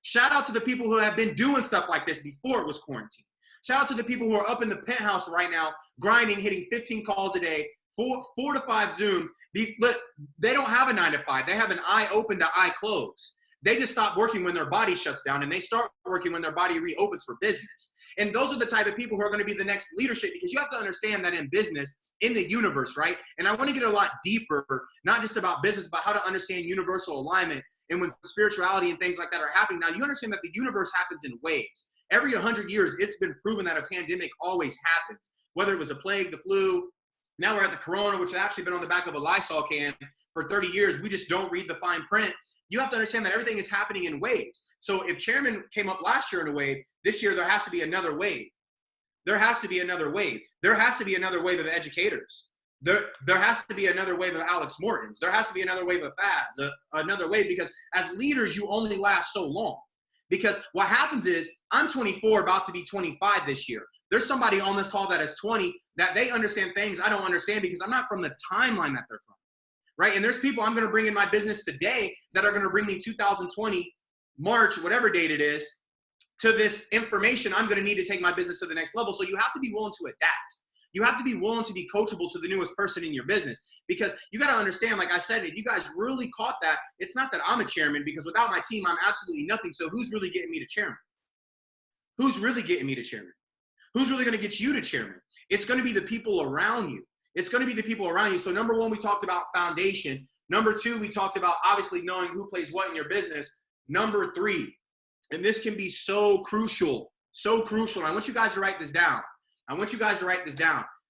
Shout out to the people who have been doing stuff like this before it was quarantine. Shout out to the people who are up in the penthouse right now, grinding, hitting 15 calls a day, 4 to 5 Zooms. They don't have a 9 to 5. They have an eye open to eye closed. They just stop working when their body shuts down, and they start working when their body reopens for business. And those are the type of people who are going to be the next leadership, because you have to understand that in business, in the universe, right? And I want to get a lot deeper, not just about business, but how to understand universal alignment. And when spirituality and things like that are happening, now you understand that the universe happens in waves. Every 100 years, it's been proven that a pandemic always happens, whether it was a plague, the flu. Now we're at the corona, which has actually been on the back of a Lysol can for 30 years. We just don't read the fine print. You have to understand that everything is happening in waves. So if chairman came up last year in a wave, this year there has to be another wave. There has to be another wave. There has to be another wave of educators. There has to be another wave of Alex Mortons. There has to be another wave of Fads, another wave, because as leaders, you only last so long. Because what happens is, I'm 24, about to be 25 this year. There's somebody on this call that is 20 that they understand things I don't understand because I'm not from the timeline that they're from, right? And there's people I'm going to bring in my business today that are going to bring me 2020, March, whatever date it is, to this information I'm going to need to take my business to the next level. So you have to be willing to adapt. You have to be willing to be coachable to the newest person in your business, because you got to understand, like I said, if you guys really caught that, it's not that I'm a chairman, because without my team, I'm absolutely nothing. So who's really getting me to chairman? Who's really getting me to chairman? Who's really going to get you to chairman? It's going to be the people around you. It's going to be the people around you. So number one, we talked about foundation. Number two, we talked about obviously knowing who plays what in your business. Number three, and this can be so crucial, and I want you guys to write this down.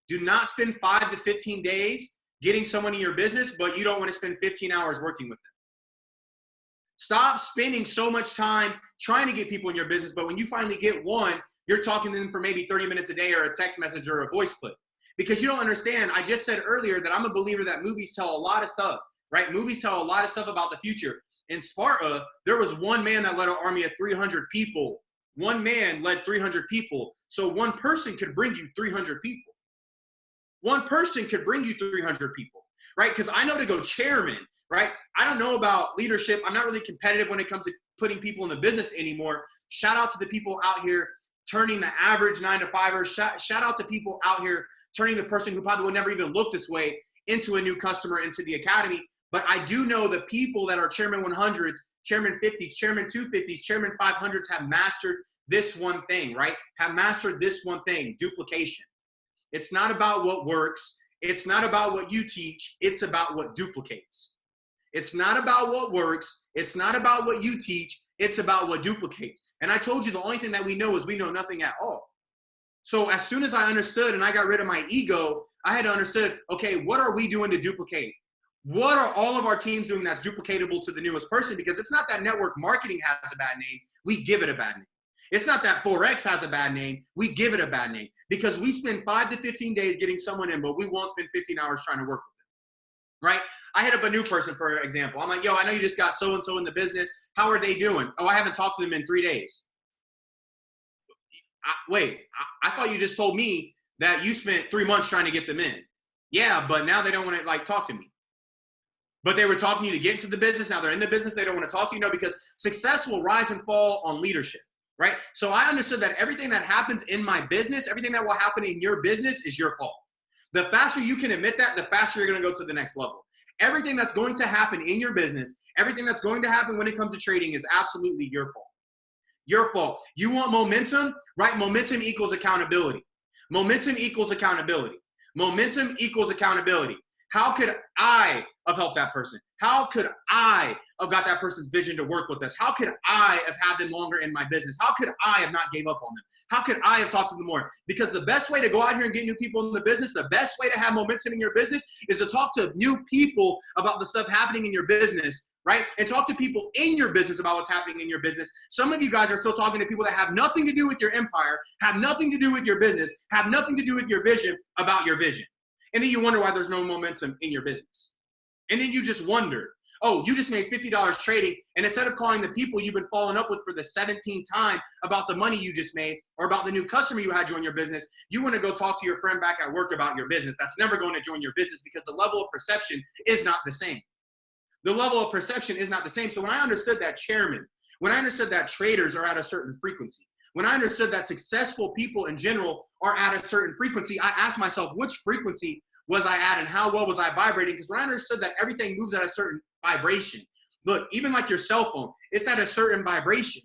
Do not spend 5 to 15 days getting someone in your business, but you don't want to spend 15 hours working with them. Stop spending so much time trying to get people in your business, but when you finally get one, you're talking to them for maybe 30 minutes a day, or a text message, or a voice clip. Because you don't understand, I just said earlier that I'm a believer that movies tell a lot of stuff, right? Movies tell a lot of stuff about the future. In Sparta, there was one man that led an army of 300 people. One man led 300 people. So one person could bring you 300 people. One person could bring you 300 people, right? Because I know to go chairman, right? I don't know about leadership. I'm not really competitive when it comes to putting people in the business anymore. Shout out to the people out here turning the average 9-to-5er. Shout out to people out here turning the person who probably would never even look this way into a new customer, into the academy. But I do know the people that are chairman 100s, chairman 50s, chairman 250s, chairman 500s have mastered this one thing, right? Have mastered this one thing, duplication. It's not about what works. It's not about what you teach. It's about what duplicates. It's not about what works. It's not about what you teach. It's about what duplicates. And I told you the only thing that we know is we know nothing at all. So as soon as I understood and I got rid of my ego, I had to understand, okay, what are we doing to duplicate? What are all of our teams doing that's duplicatable to the newest person? Because it's not that network marketing has a bad name. We give it a bad name. It's not that Forex has a bad name. We give it a bad name because we spend 5 to 15 days getting someone in, but we won't spend 15 hours trying to work with them, right? I hit up a new person, for example. I'm like, yo, I know you just got so-and-so in the business. How are they doing? Oh, I haven't talked to them in 3 days. I thought you just told me that you spent 3 months trying to get them in. Yeah, but now they don't want to like talk to me. But they were talking to you to get into the business. Now they're in the business. They don't want to talk to you. No, because success will rise and fall on leadership, right? So I understood that everything that happens in my business, everything that will happen in your business is your fault. The faster you can admit that, the faster you're going to go to the next level. Everything that's going to happen in your business, everything that's going to happen when it comes to trading is absolutely your fault. Your fault. You want momentum, right? Momentum equals accountability. Momentum equals accountability. Momentum equals accountability. How could I have helped that person? How could I have got that person's vision to work with us? How could I have had them longer in my business? How could I have not gave up on them? How could I have talked to them more? Because the best way to go out here and get new people in the business, the best way to have momentum in your business is to talk to new people about the stuff happening in your business, right? And talk to people in your business about what's happening in your business. Some of you guys are still talking to people that have nothing to do with your empire, have nothing to do with your business, have nothing to do with your vision about your vision. And then you wonder why there's no momentum in your business. And then you just wonder, oh, you just made $50 trading, and instead of calling the people you've been following up with for the 17th time about the money you just made or about the new customer you had join your business, you want to go talk to your friend back at work about your business. That's never going to join your business because the level of perception is not the same. The level of perception is not the same. So when I understood that chairman, when I understood that traders are at a certain frequency, when I understood that successful people in general are at a certain frequency, I asked myself, which frequency was I at and how well was I vibrating? Because when I understood that everything moves at a certain vibration, Look, even like your cell phone, it's at a certain vibration.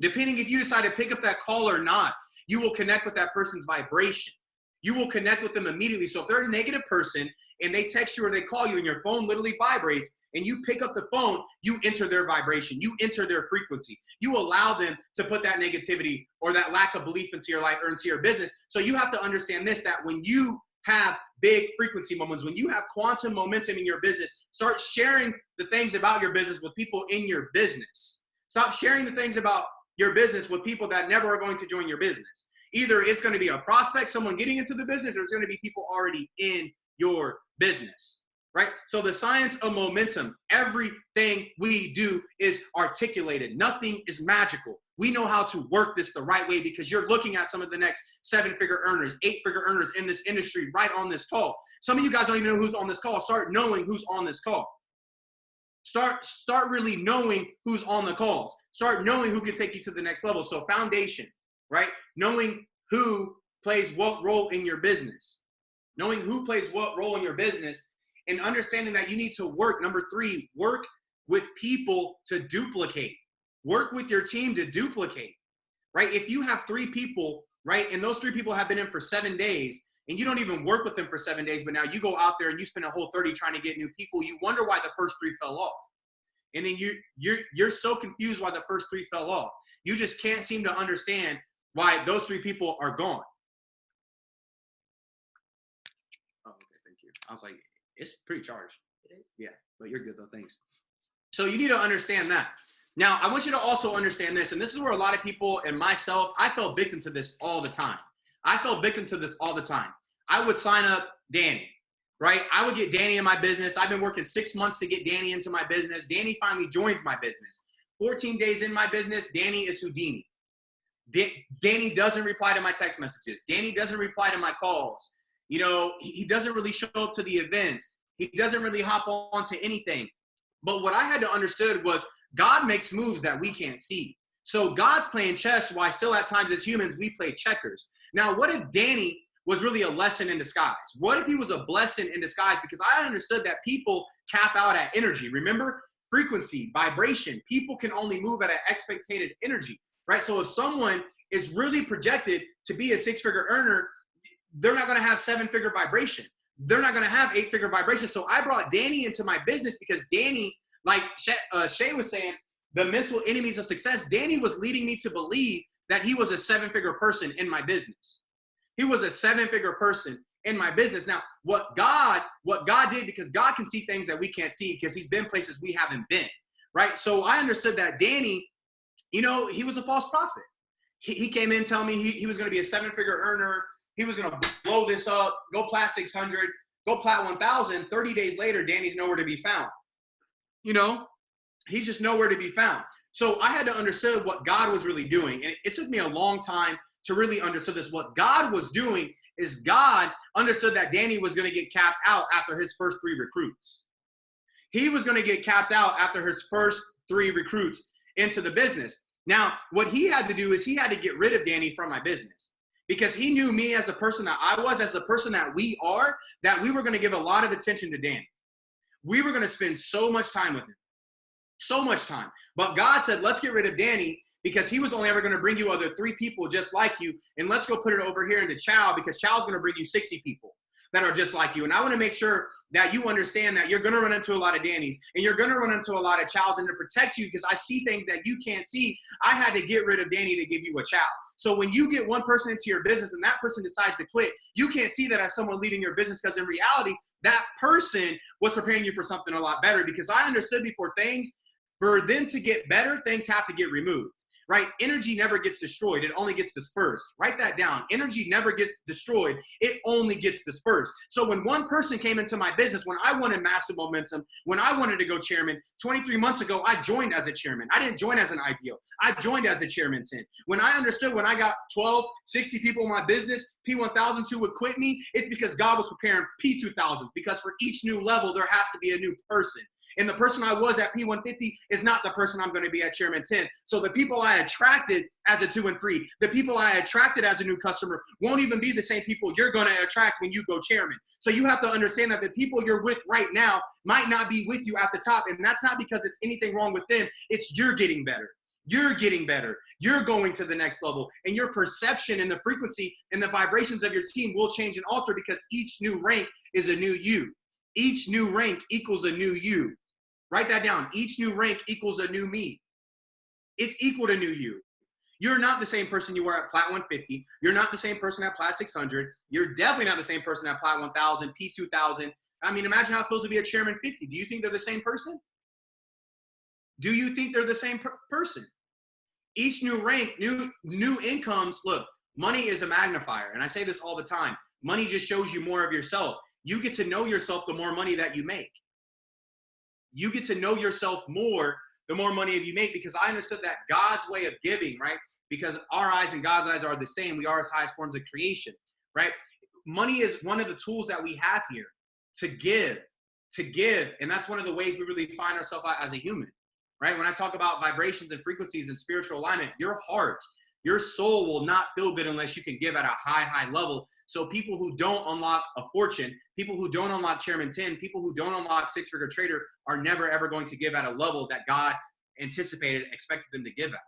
Depending if you decide to pick up that call or not, you will connect with that person's vibration. You will connect with them immediately. So if they're a negative person and they text you or they call you and your phone literally vibrates and you pick up the phone, you enter their vibration. You enter their frequency. You allow them to put that negativity or that lack of belief into your life or into your business. So you have to understand this, that when you have big frequency moments, when you have quantum momentum in your business, start sharing the things about your business with people in your business. Stop sharing the things about your business with people that never are going to join your business. Either it's going to be a prospect, someone getting into the business, or it's going to be people already in your business, right? So the science of momentum, everything we do is articulated. Nothing is magical. We know how to work this the right way because you're looking at some of the next 7-figure earners, 8-figure earners in this industry right on this call. Some of you guys don't even know who's on this call. Start knowing who's on this call. Start really knowing who's on the calls. Start knowing who can take you to the next level. So foundation, right? Knowing who plays what role in your business. Knowing who plays what role in your business and understanding that you need to work. Number 3, work with people to duplicate. Work with your team to duplicate, right? If you have 3 people, right, and those 3 people have been in for 7 days, and you don't even work with them for 7 days, but now you go out there and you spend a whole 30 trying to get new people, you wonder why the first 3 fell off. And then you're so confused why the first 3 fell off. You just can't seem to understand why those 3 people are gone. Oh, okay, thank you. I was like, it's pretty charged. It is? Yeah, but you're good though, thanks. So you need to understand that. Now, I want you to also understand this, and this is where a lot of people and myself, I fell victim to this all the time. I would sign up Danny, right? I would get Danny in my business. I've been working 6 months to get Danny into my business. Danny finally joins my business. 14 days in my business, Danny is Houdini. Danny doesn't reply to my text messages. Danny doesn't reply to my calls. You know, he doesn't really show up to the events. He doesn't really hop on to anything. But what I had to understood was God makes moves that we can't see. So God's playing chess while still at times as humans, we play checkers. Now, what if Danny was really a lesson in disguise? What if he was a blessing in disguise? Because I understood that people cap out at energy. Remember, frequency, vibration. People can only move at an expected energy, right? So if someone is really projected to be a 6-figure earner, they're not going to have 7-figure vibration. They're not going to have 8-figure vibration. So I brought Danny into my business because Danny, like Shai was saying, the mental enemies of success, Danny was leading me to believe that he was a 7-figure person in my business. He was a 7-figure person in my business. Now, what God did, because God can see things that we can't see because he's been places we haven't been, right? So I understood that Danny, you know, he was a false prophet. He came in telling me he was going to be a 7-figure earner. He was going to blow this up, go plat 600, go plat 1,000. 30 days later, Danny's nowhere to be found. You know, he's just nowhere to be found. So I had to understand what God was really doing. And it took me a long time to really understand this. What God was doing is God understood that Danny was going to get capped out after his first 3 recruits. He was going to get capped out after his first 3 recruits into the business. Now, what he had to do is he had to get rid of Danny from my business because he knew me as the person that I was, as the person that we are, that we were going to give a lot of attention to Danny. We were going to spend so much time with him. So much time. But God said, let's get rid of Danny because he was only ever going to bring you other 3 people just like you. And let's go put it over here into Chow because Chow's going to bring you 60 people that are just like you. And I want to make sure that you understand that you're going to run into a lot of Dannys and you're going to run into a lot of Chows, and to protect you because I see things that you can't see. I had to get rid of Danny to give you a Chow. So when you get one person into your business and that person decides to quit, you can't see that as someone leaving your business because in reality, that person was preparing you for something a lot better because I understood before things, for them to get better, things have to get removed, right? Energy never gets destroyed. It only gets dispersed. Write that down. Energy never gets destroyed. It only gets dispersed. So when one person came into my business, when I wanted massive momentum, when I wanted to go chairman, 23 months ago, I joined as a chairman. I didn't join as an IPO. I joined as a chairman 10. When I understood when I got 12, 60 people in my business, P1000s who would quit me, it's because God was preparing P2000s because for each new level, there has to be a new person. And the person I was at P150 is not the person I'm going to be at Chairman 10. So the people I attracted as a 2 and 3, the people I attracted as a new customer won't even be the same people you're going to attract when you go Chairman. So you have to understand that the people you're with right now might not be with you at the top. And that's not because it's anything wrong with them. It's you're getting better. You're getting better. You're going to the next level. And your perception and the frequency and the vibrations of your team will change and alter because each new rank is a new you. Each new rank equals a new you. Write that down. Each new rank equals a new me. It's equal to new you. You're not the same person you were at Plat 150. You're not the same person at Plat 600. You're definitely not the same person at Plat 1000, P2000. I mean, imagine how it feels to be a Chairman 50. Do you think they're the same person? Do you think they're the same person? Each new rank, new incomes. Look, money is a magnifier. And I say this all the time. Money just shows you more of yourself. You get to know yourself the more money that you make. You get to know yourself more the more money you make, because I understood that God's way of giving, right? Because our eyes and God's eyes are the same. We are his highest forms of creation, right? Money is one of the tools that we have here to give. And that's one of the ways we really find ourselves out as a human, right? When I talk about vibrations and frequencies and spiritual alignment, your heart, your soul will not feel good unless you can give at a high level. So people who don't unlock a fortune, people who don't unlock Chairman 10, people who don't unlock six-figure trader are never, ever going to give at a level that God anticipated, expected them to give at.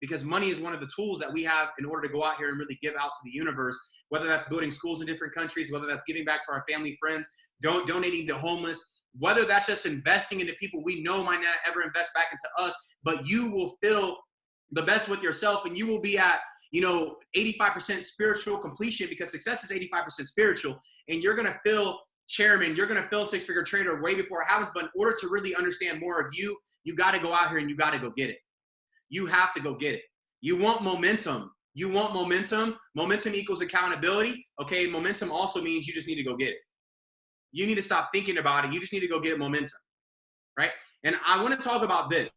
Because money is one of the tools that we have in order to go out here and really give out to the universe, whether that's building schools in different countries, whether that's giving back to our family, friends, donating to homeless, whether that's just investing into people we know might not ever invest back into us, but you will feel the best with yourself, and you will be at, 85% spiritual completion, because success is 85% spiritual, and you're going to feel Chairman, you're going to feel six-figure trader way before it happens. But in order to really understand more of you, you got to go out here and you got to go get it. You have to go get it. You want momentum. Momentum equals accountability. Okay. Momentum also means you just need to go get it. You need to stop thinking about it. You just need to go get momentum. Right. And I want to talk about this.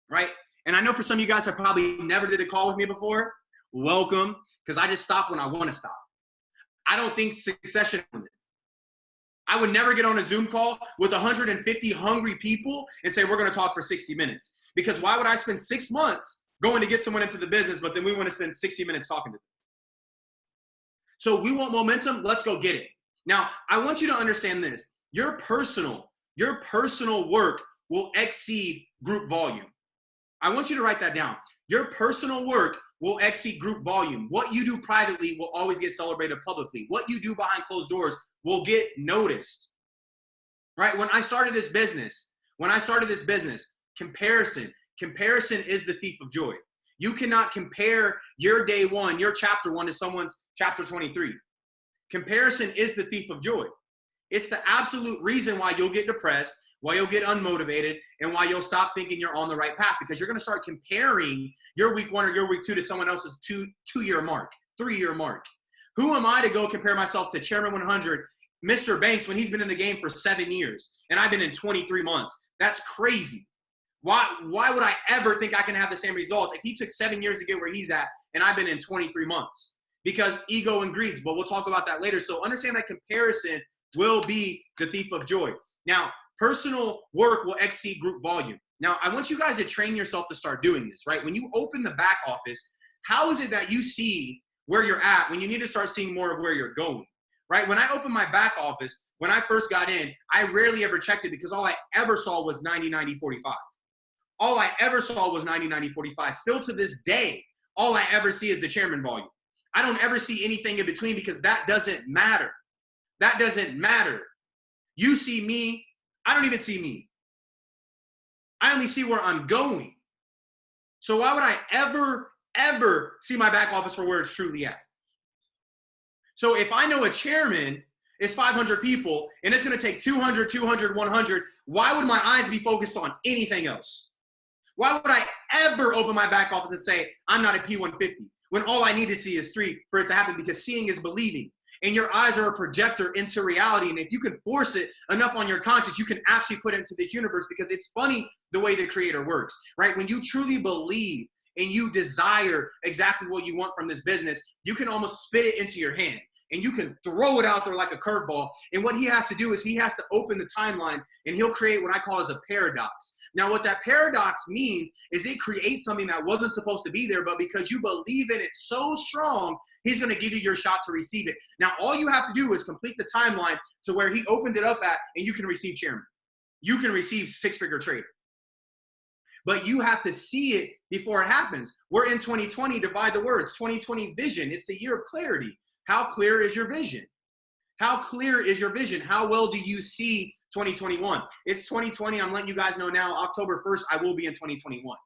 Right. And I know for some of you guys have probably never did a call with me before. Welcome. Because I just stop when I want to stop. I don't think succession. I would never get on a Zoom call with 150 hungry people and say, we're going to talk for 60 minutes. Because why would I spend 6 months going to get someone into the business, but then we want to spend 60 minutes talking to them? So we want momentum. Let's go get it. Now, I want you to understand this. Your personal work will exceed group volume. I want you to write that down. Your personal work will exceed group volume. What you do privately will always get celebrated publicly. What you do behind closed doors will get noticed, right? When I started this business, comparison is the thief of joy. You cannot compare your day one, your chapter one to someone's chapter 23. Comparison is the thief of joy. It's the absolute reason why you'll get depressed, why you'll get unmotivated, and why you'll stop thinking you're on the right path, because you're going to start comparing your week one or your week two to someone else's two-year mark, 3-year mark. Who am I to go compare myself to Chairman 100, Mr. Banks, when he's been in the game for 7 years and I've been in 23 months? That's crazy. Why would I ever think I can have the same results if he took 7 years to get where he's at and I've been in 23 months? Because ego and greed, but we'll talk about that later. So understand that comparison will be the thief of joy. Now, personal work will exceed group volume. Now, I want you guys to train yourself to start doing this, right? When you open the back office, how is it that you see where you're at when you need to start seeing more of where you're going, right? When I opened my back office, when I first got in, I rarely ever checked it because all I ever saw was 90, 90, 45. All I ever saw was 90, 90, 45. Still to this day, all I ever see is the Chairman volume. I don't ever see anything in between because that doesn't matter. That doesn't matter. You see me. I don't even see me. I only see where I'm going. So why would I ever see my back office for where it's truly at? So if I know a chairman is 500 people and it's going to take 200, 200, 100, why would my eyes be focused on anything else? Why would I ever open my back office and say, I'm not a P150, when all I need to see is 3 for it to happen? Because seeing is believing. And your eyes are a projector into reality. And if you can force it enough on your conscience, you can actually put it into this universe, because it's funny the way the creator works, right? When you truly believe and you desire exactly what you want from this business, you can almost spit it into your hand. and you can throw it out there like a curveball. And what he has to do is he has to open the timeline, and he'll create what I call as a paradox. Now, what that paradox means is it creates something that wasn't supposed to be there, but because you believe in it so strong, he's going to give you your shot to receive it. Now, all you have to do is complete the timeline to where he opened it up at, and you can receive chairman. You can receive six-figure trader. But you have to see it before it happens. We're in 2020, divide the words. 2020 vision, it's the year of clarity. How clear is your vision? How clear is your vision? How well do you see 2021? It's 2020, I'm letting you guys know now, October 1st, I will be in 2021.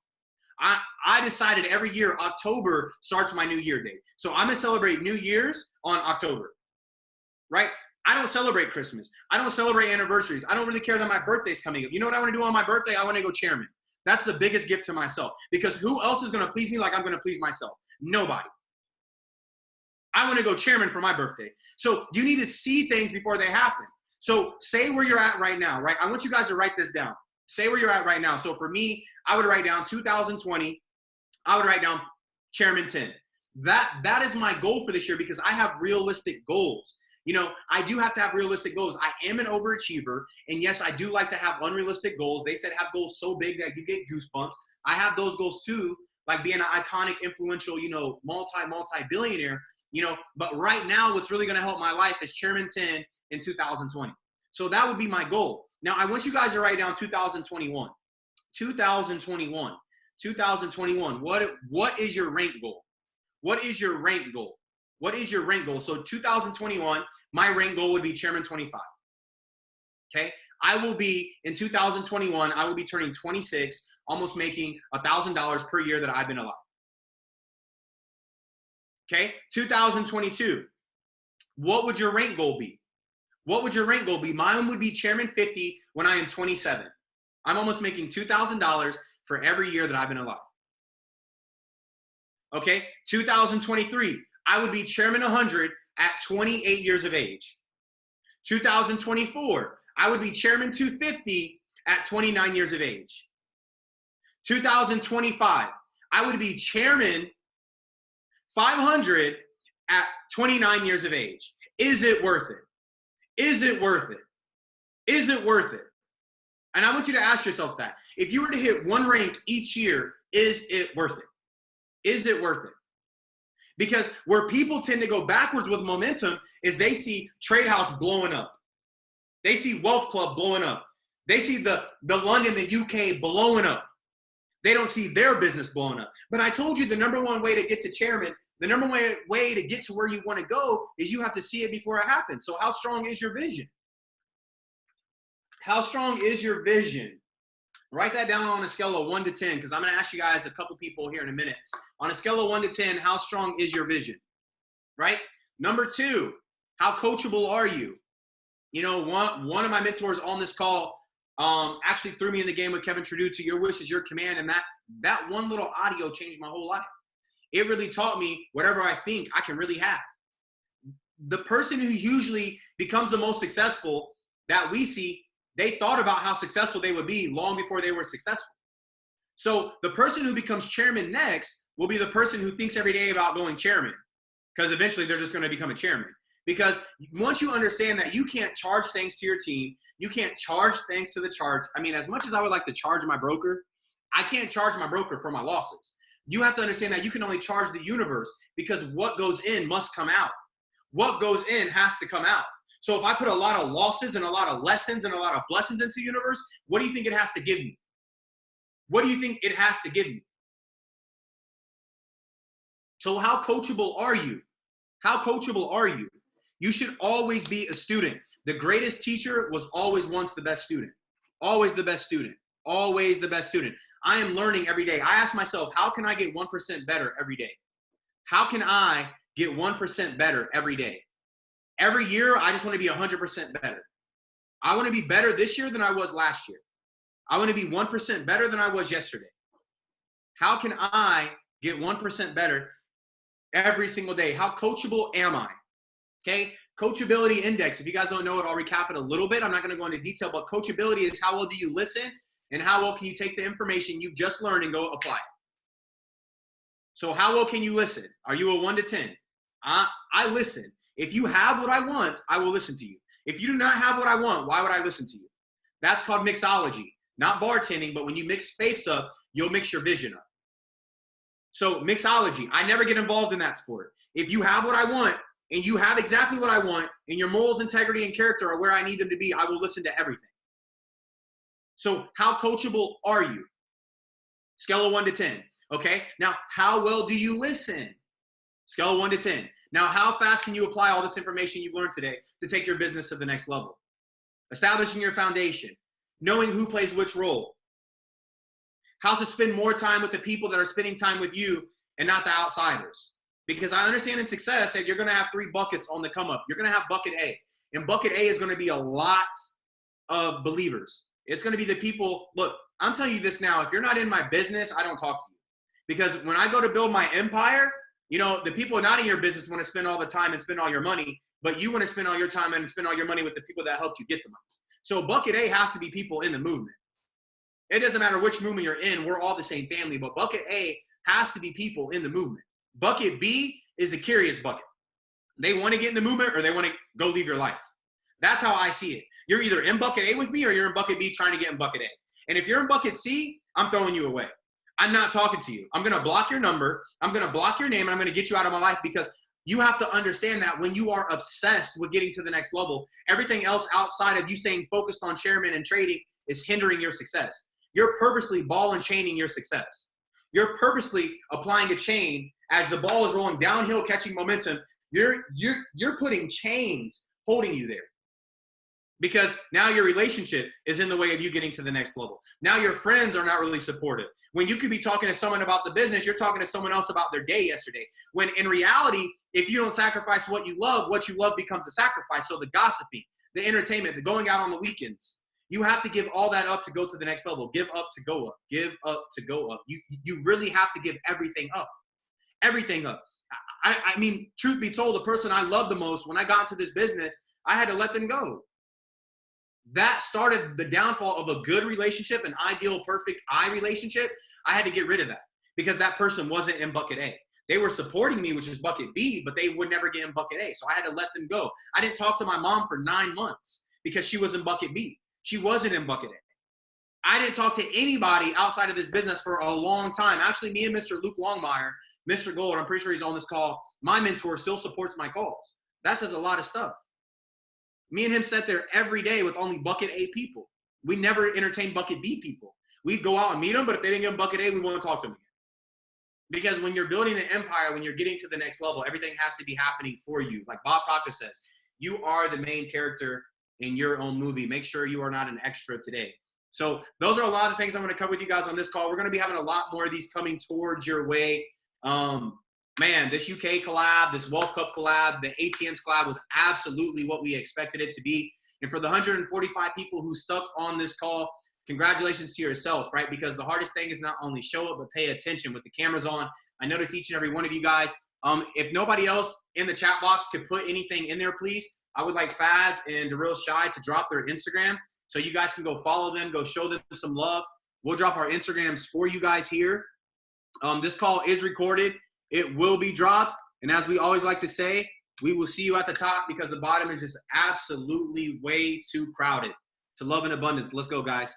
I decided every year, October starts my New Year day. So I'm gonna celebrate New Year's on October, right? I don't celebrate Christmas. I don't celebrate anniversaries. I don't really care that my birthday's coming up. You know what I wanna do on my birthday? I wanna go chairman. That's the biggest gift to myself, because who else is going to please me like I'm going to please myself? Nobody. I want to go chairman for my birthday. So you need to see things before they happen. So say where you're at right now, right? I want you guys to write this down. Say where you're at right now. So for me, I would write down 2020. I would write down chairman 10. That is my goal for this year, because I have realistic goals. You know, I do have to have realistic goals. I am an overachiever, and yes, I do like to have unrealistic goals. They said have goals so big that you get goosebumps. I have those goals too, like being an iconic, influential, you know, multi-billionaire, you know, but right now what's really going to help my life is chairman 10 in 2020. So that would be my goal. Now, I want you guys to write down 2021. 2021. 2021. What is your rank goal? What is your rank goal? What is your rank goal? So 2021, my rank goal would be chairman 25. Okay. I will be in 2021, I will be turning 26, almost making $1,000 per year that I've been alive. Okay. 2022, what would your rank goal be? What would your rank goal be? Mine would be chairman 50 when I am 27. I'm almost making $2,000 for every year that I've been alive. Okay. 2023. I would be chairman 100 at 28 years of age. 2024, I would be chairman 250 at 29 years of age. 2025, I would be chairman 500 at 29 years of age. Is it worth it? Is it worth it? Is it worth it? And I want you to ask yourself that. If you were to hit one rank each year, is it worth it? Is it worth it? Because where people tend to go backwards with momentum is they see Trade House blowing up. They see Wealth Club blowing up. They see the London, the UK blowing up. They don't see their business blowing up. But I told you the number one way to get to chairman, the number one way to get to where you want to go is you have to see it before it happens. So how strong is your vision? How strong is your vision? Write that down on a scale of 1 to 10, because I'm going to ask you guys, a couple people here in a minute. On a scale of 1 to 10, how strong is your vision? Right? Number 2, how coachable are you? You know, one of my mentors on this call actually threw me in the game with Kevin Trudeau to Your Wish is Your Command, and that one little audio changed my whole life. It really taught me whatever I think I can really have. The person who usually becomes the most successful that we see, they thought about how successful they would be long before they were successful. So the person who becomes chairman next will be the person who thinks every day about going chairman, because eventually they're just going to become a chairman. Because once you understand that you can't charge things to your team, you can't charge things to the charts. I mean, as much as I would like to charge my broker, I can't charge my broker for my losses. You have to understand that you can only charge the universe, because what goes in must come out. What goes in has to come out. So if I put a lot of losses and a lot of lessons and a lot of blessings into the universe, what do you think it has to give me? What do you think it has to give me? So how coachable are you? How coachable are you? You should always be a student. The greatest teacher was always once the best student. Always the best student. Always the best student. I am learning every day. I ask myself, how can I get 1% better every day? How can I get 1% better every day? Every year, I just want to be 100% better. I want to be better this year than I was last year. I want to be 1% better than I was yesterday. How can I get 1% better every single day? How coachable am I? Okay, coachability index. If you guys don't know it, I'll recap it a little bit. I'm not going to go into detail, but coachability is how well do you listen and how well can you take the information you've just learned and go apply it. So how well can you listen? Are you a 1 to 10? I listen. If you have what I want, I will listen to you. If you do not have what I want, why would I listen to you? That's called mixology. Not bartending, but when you mix faiths up, you'll mix your vision up. So mixology, I never get involved in that sport. If you have what I want and you have exactly what I want and your morals, integrity, and character are where I need them to be, I will listen to everything. So how coachable are you? Scale of 1 to 10. Okay, now how well do you listen? Scale of 1 to 10. Now how fast can you apply all this information you've learned today to take your business to the next level? Establishing your foundation, knowing who plays which role, how to spend more time with the people that are spending time with you and not the outsiders. Because I understand in success that you're going to have 3 buckets on the come up. You're going to have bucket A, and bucket A is going to be a lot of believers. It's going to be the people, look, I'm telling you this now, if you're not in my business, I don't talk to you. Because when I go to build my empire, you know, the people not in your business want to spend all the time and spend all your money, but you want to spend all your time and spend all your money with the people that helped you get the money. So bucket A has to be people in the movement. It doesn't matter which movement you're in, we're all the same family, but bucket A has to be people in the movement. Bucket B is the curious bucket. They want to get in the movement or they want to go live your life. That's how I see it. You're either in bucket A with me or you're in bucket B trying to get in bucket A. And if you're in bucket C, I'm throwing you away. I'm not talking to you. I'm going to block your number. I'm going to block your name, and I'm going to get you out of my life, because you have to understand that when you are obsessed with getting to the next level, everything else outside of you saying focused on chairman and trading is hindering your success. You're purposely ball and chaining your success. You're purposely applying a chain as the ball is rolling downhill, catching momentum. You're putting chains holding you there. Because now your relationship is in the way of you getting to the next level. Now your friends are not really supportive. When you could be talking to someone about the business, you're talking to someone else about their day yesterday. When in reality, if you don't sacrifice what you love becomes a sacrifice. So the gossiping, the entertainment, the going out on the weekends, you have to give all that up to go to the next level. Give up to go up. Give up to go up. You really have to give everything up. Everything up. I mean, truth be told, the person I love the most, when I got into this business, I had to let them go. That started the downfall of a good relationship, an ideal, perfect relationship. I had to get rid of that because that person wasn't in bucket A. They were supporting me, which is bucket B, but they would never get in bucket A. So I had to let them go. I didn't talk to my mom for 9 months because she was in bucket B. She wasn't in bucket A. I didn't talk to anybody outside of this business for a long time. Actually, me and Mr. Luke Longmire, Mr. Gold, I'm pretty sure he's on this call, my mentor, still supports my calls. That says a lot of stuff. Me and him sat there every day with only bucket A people. We never entertained bucket B people. We'd go out and meet them, but if they didn't give them bucket A, we wouldn't talk to them again. Because when you're building the empire, when you're getting to the next level, everything has to be happening for you. Like Bob Proctor says, you are the main character in your own movie. Make sure you are not an extra today. So those are a lot of things I'm going to cover with you guys on this call. We're going to be having a lot more of these coming towards your way. Man, this UK collab, this Wealth Cup collab, the ATMs collab was absolutely what we expected it to be. And for the 145 people who stuck on this call, congratulations to yourself, right? Because the hardest thing is not only show up, but pay attention with the cameras on. I noticed each and every one of you guys. If nobody else in the chat box could put anything in there, please, I would like Fads and the Real Shai to drop their Instagram so you guys can go follow them, go show them some love. We'll drop our Instagrams for you guys here. This call is recorded. It will be dropped. And as we always like to say, we will see you at the top because the bottom is just absolutely way too crowded. To love and abundance. Let's go, guys.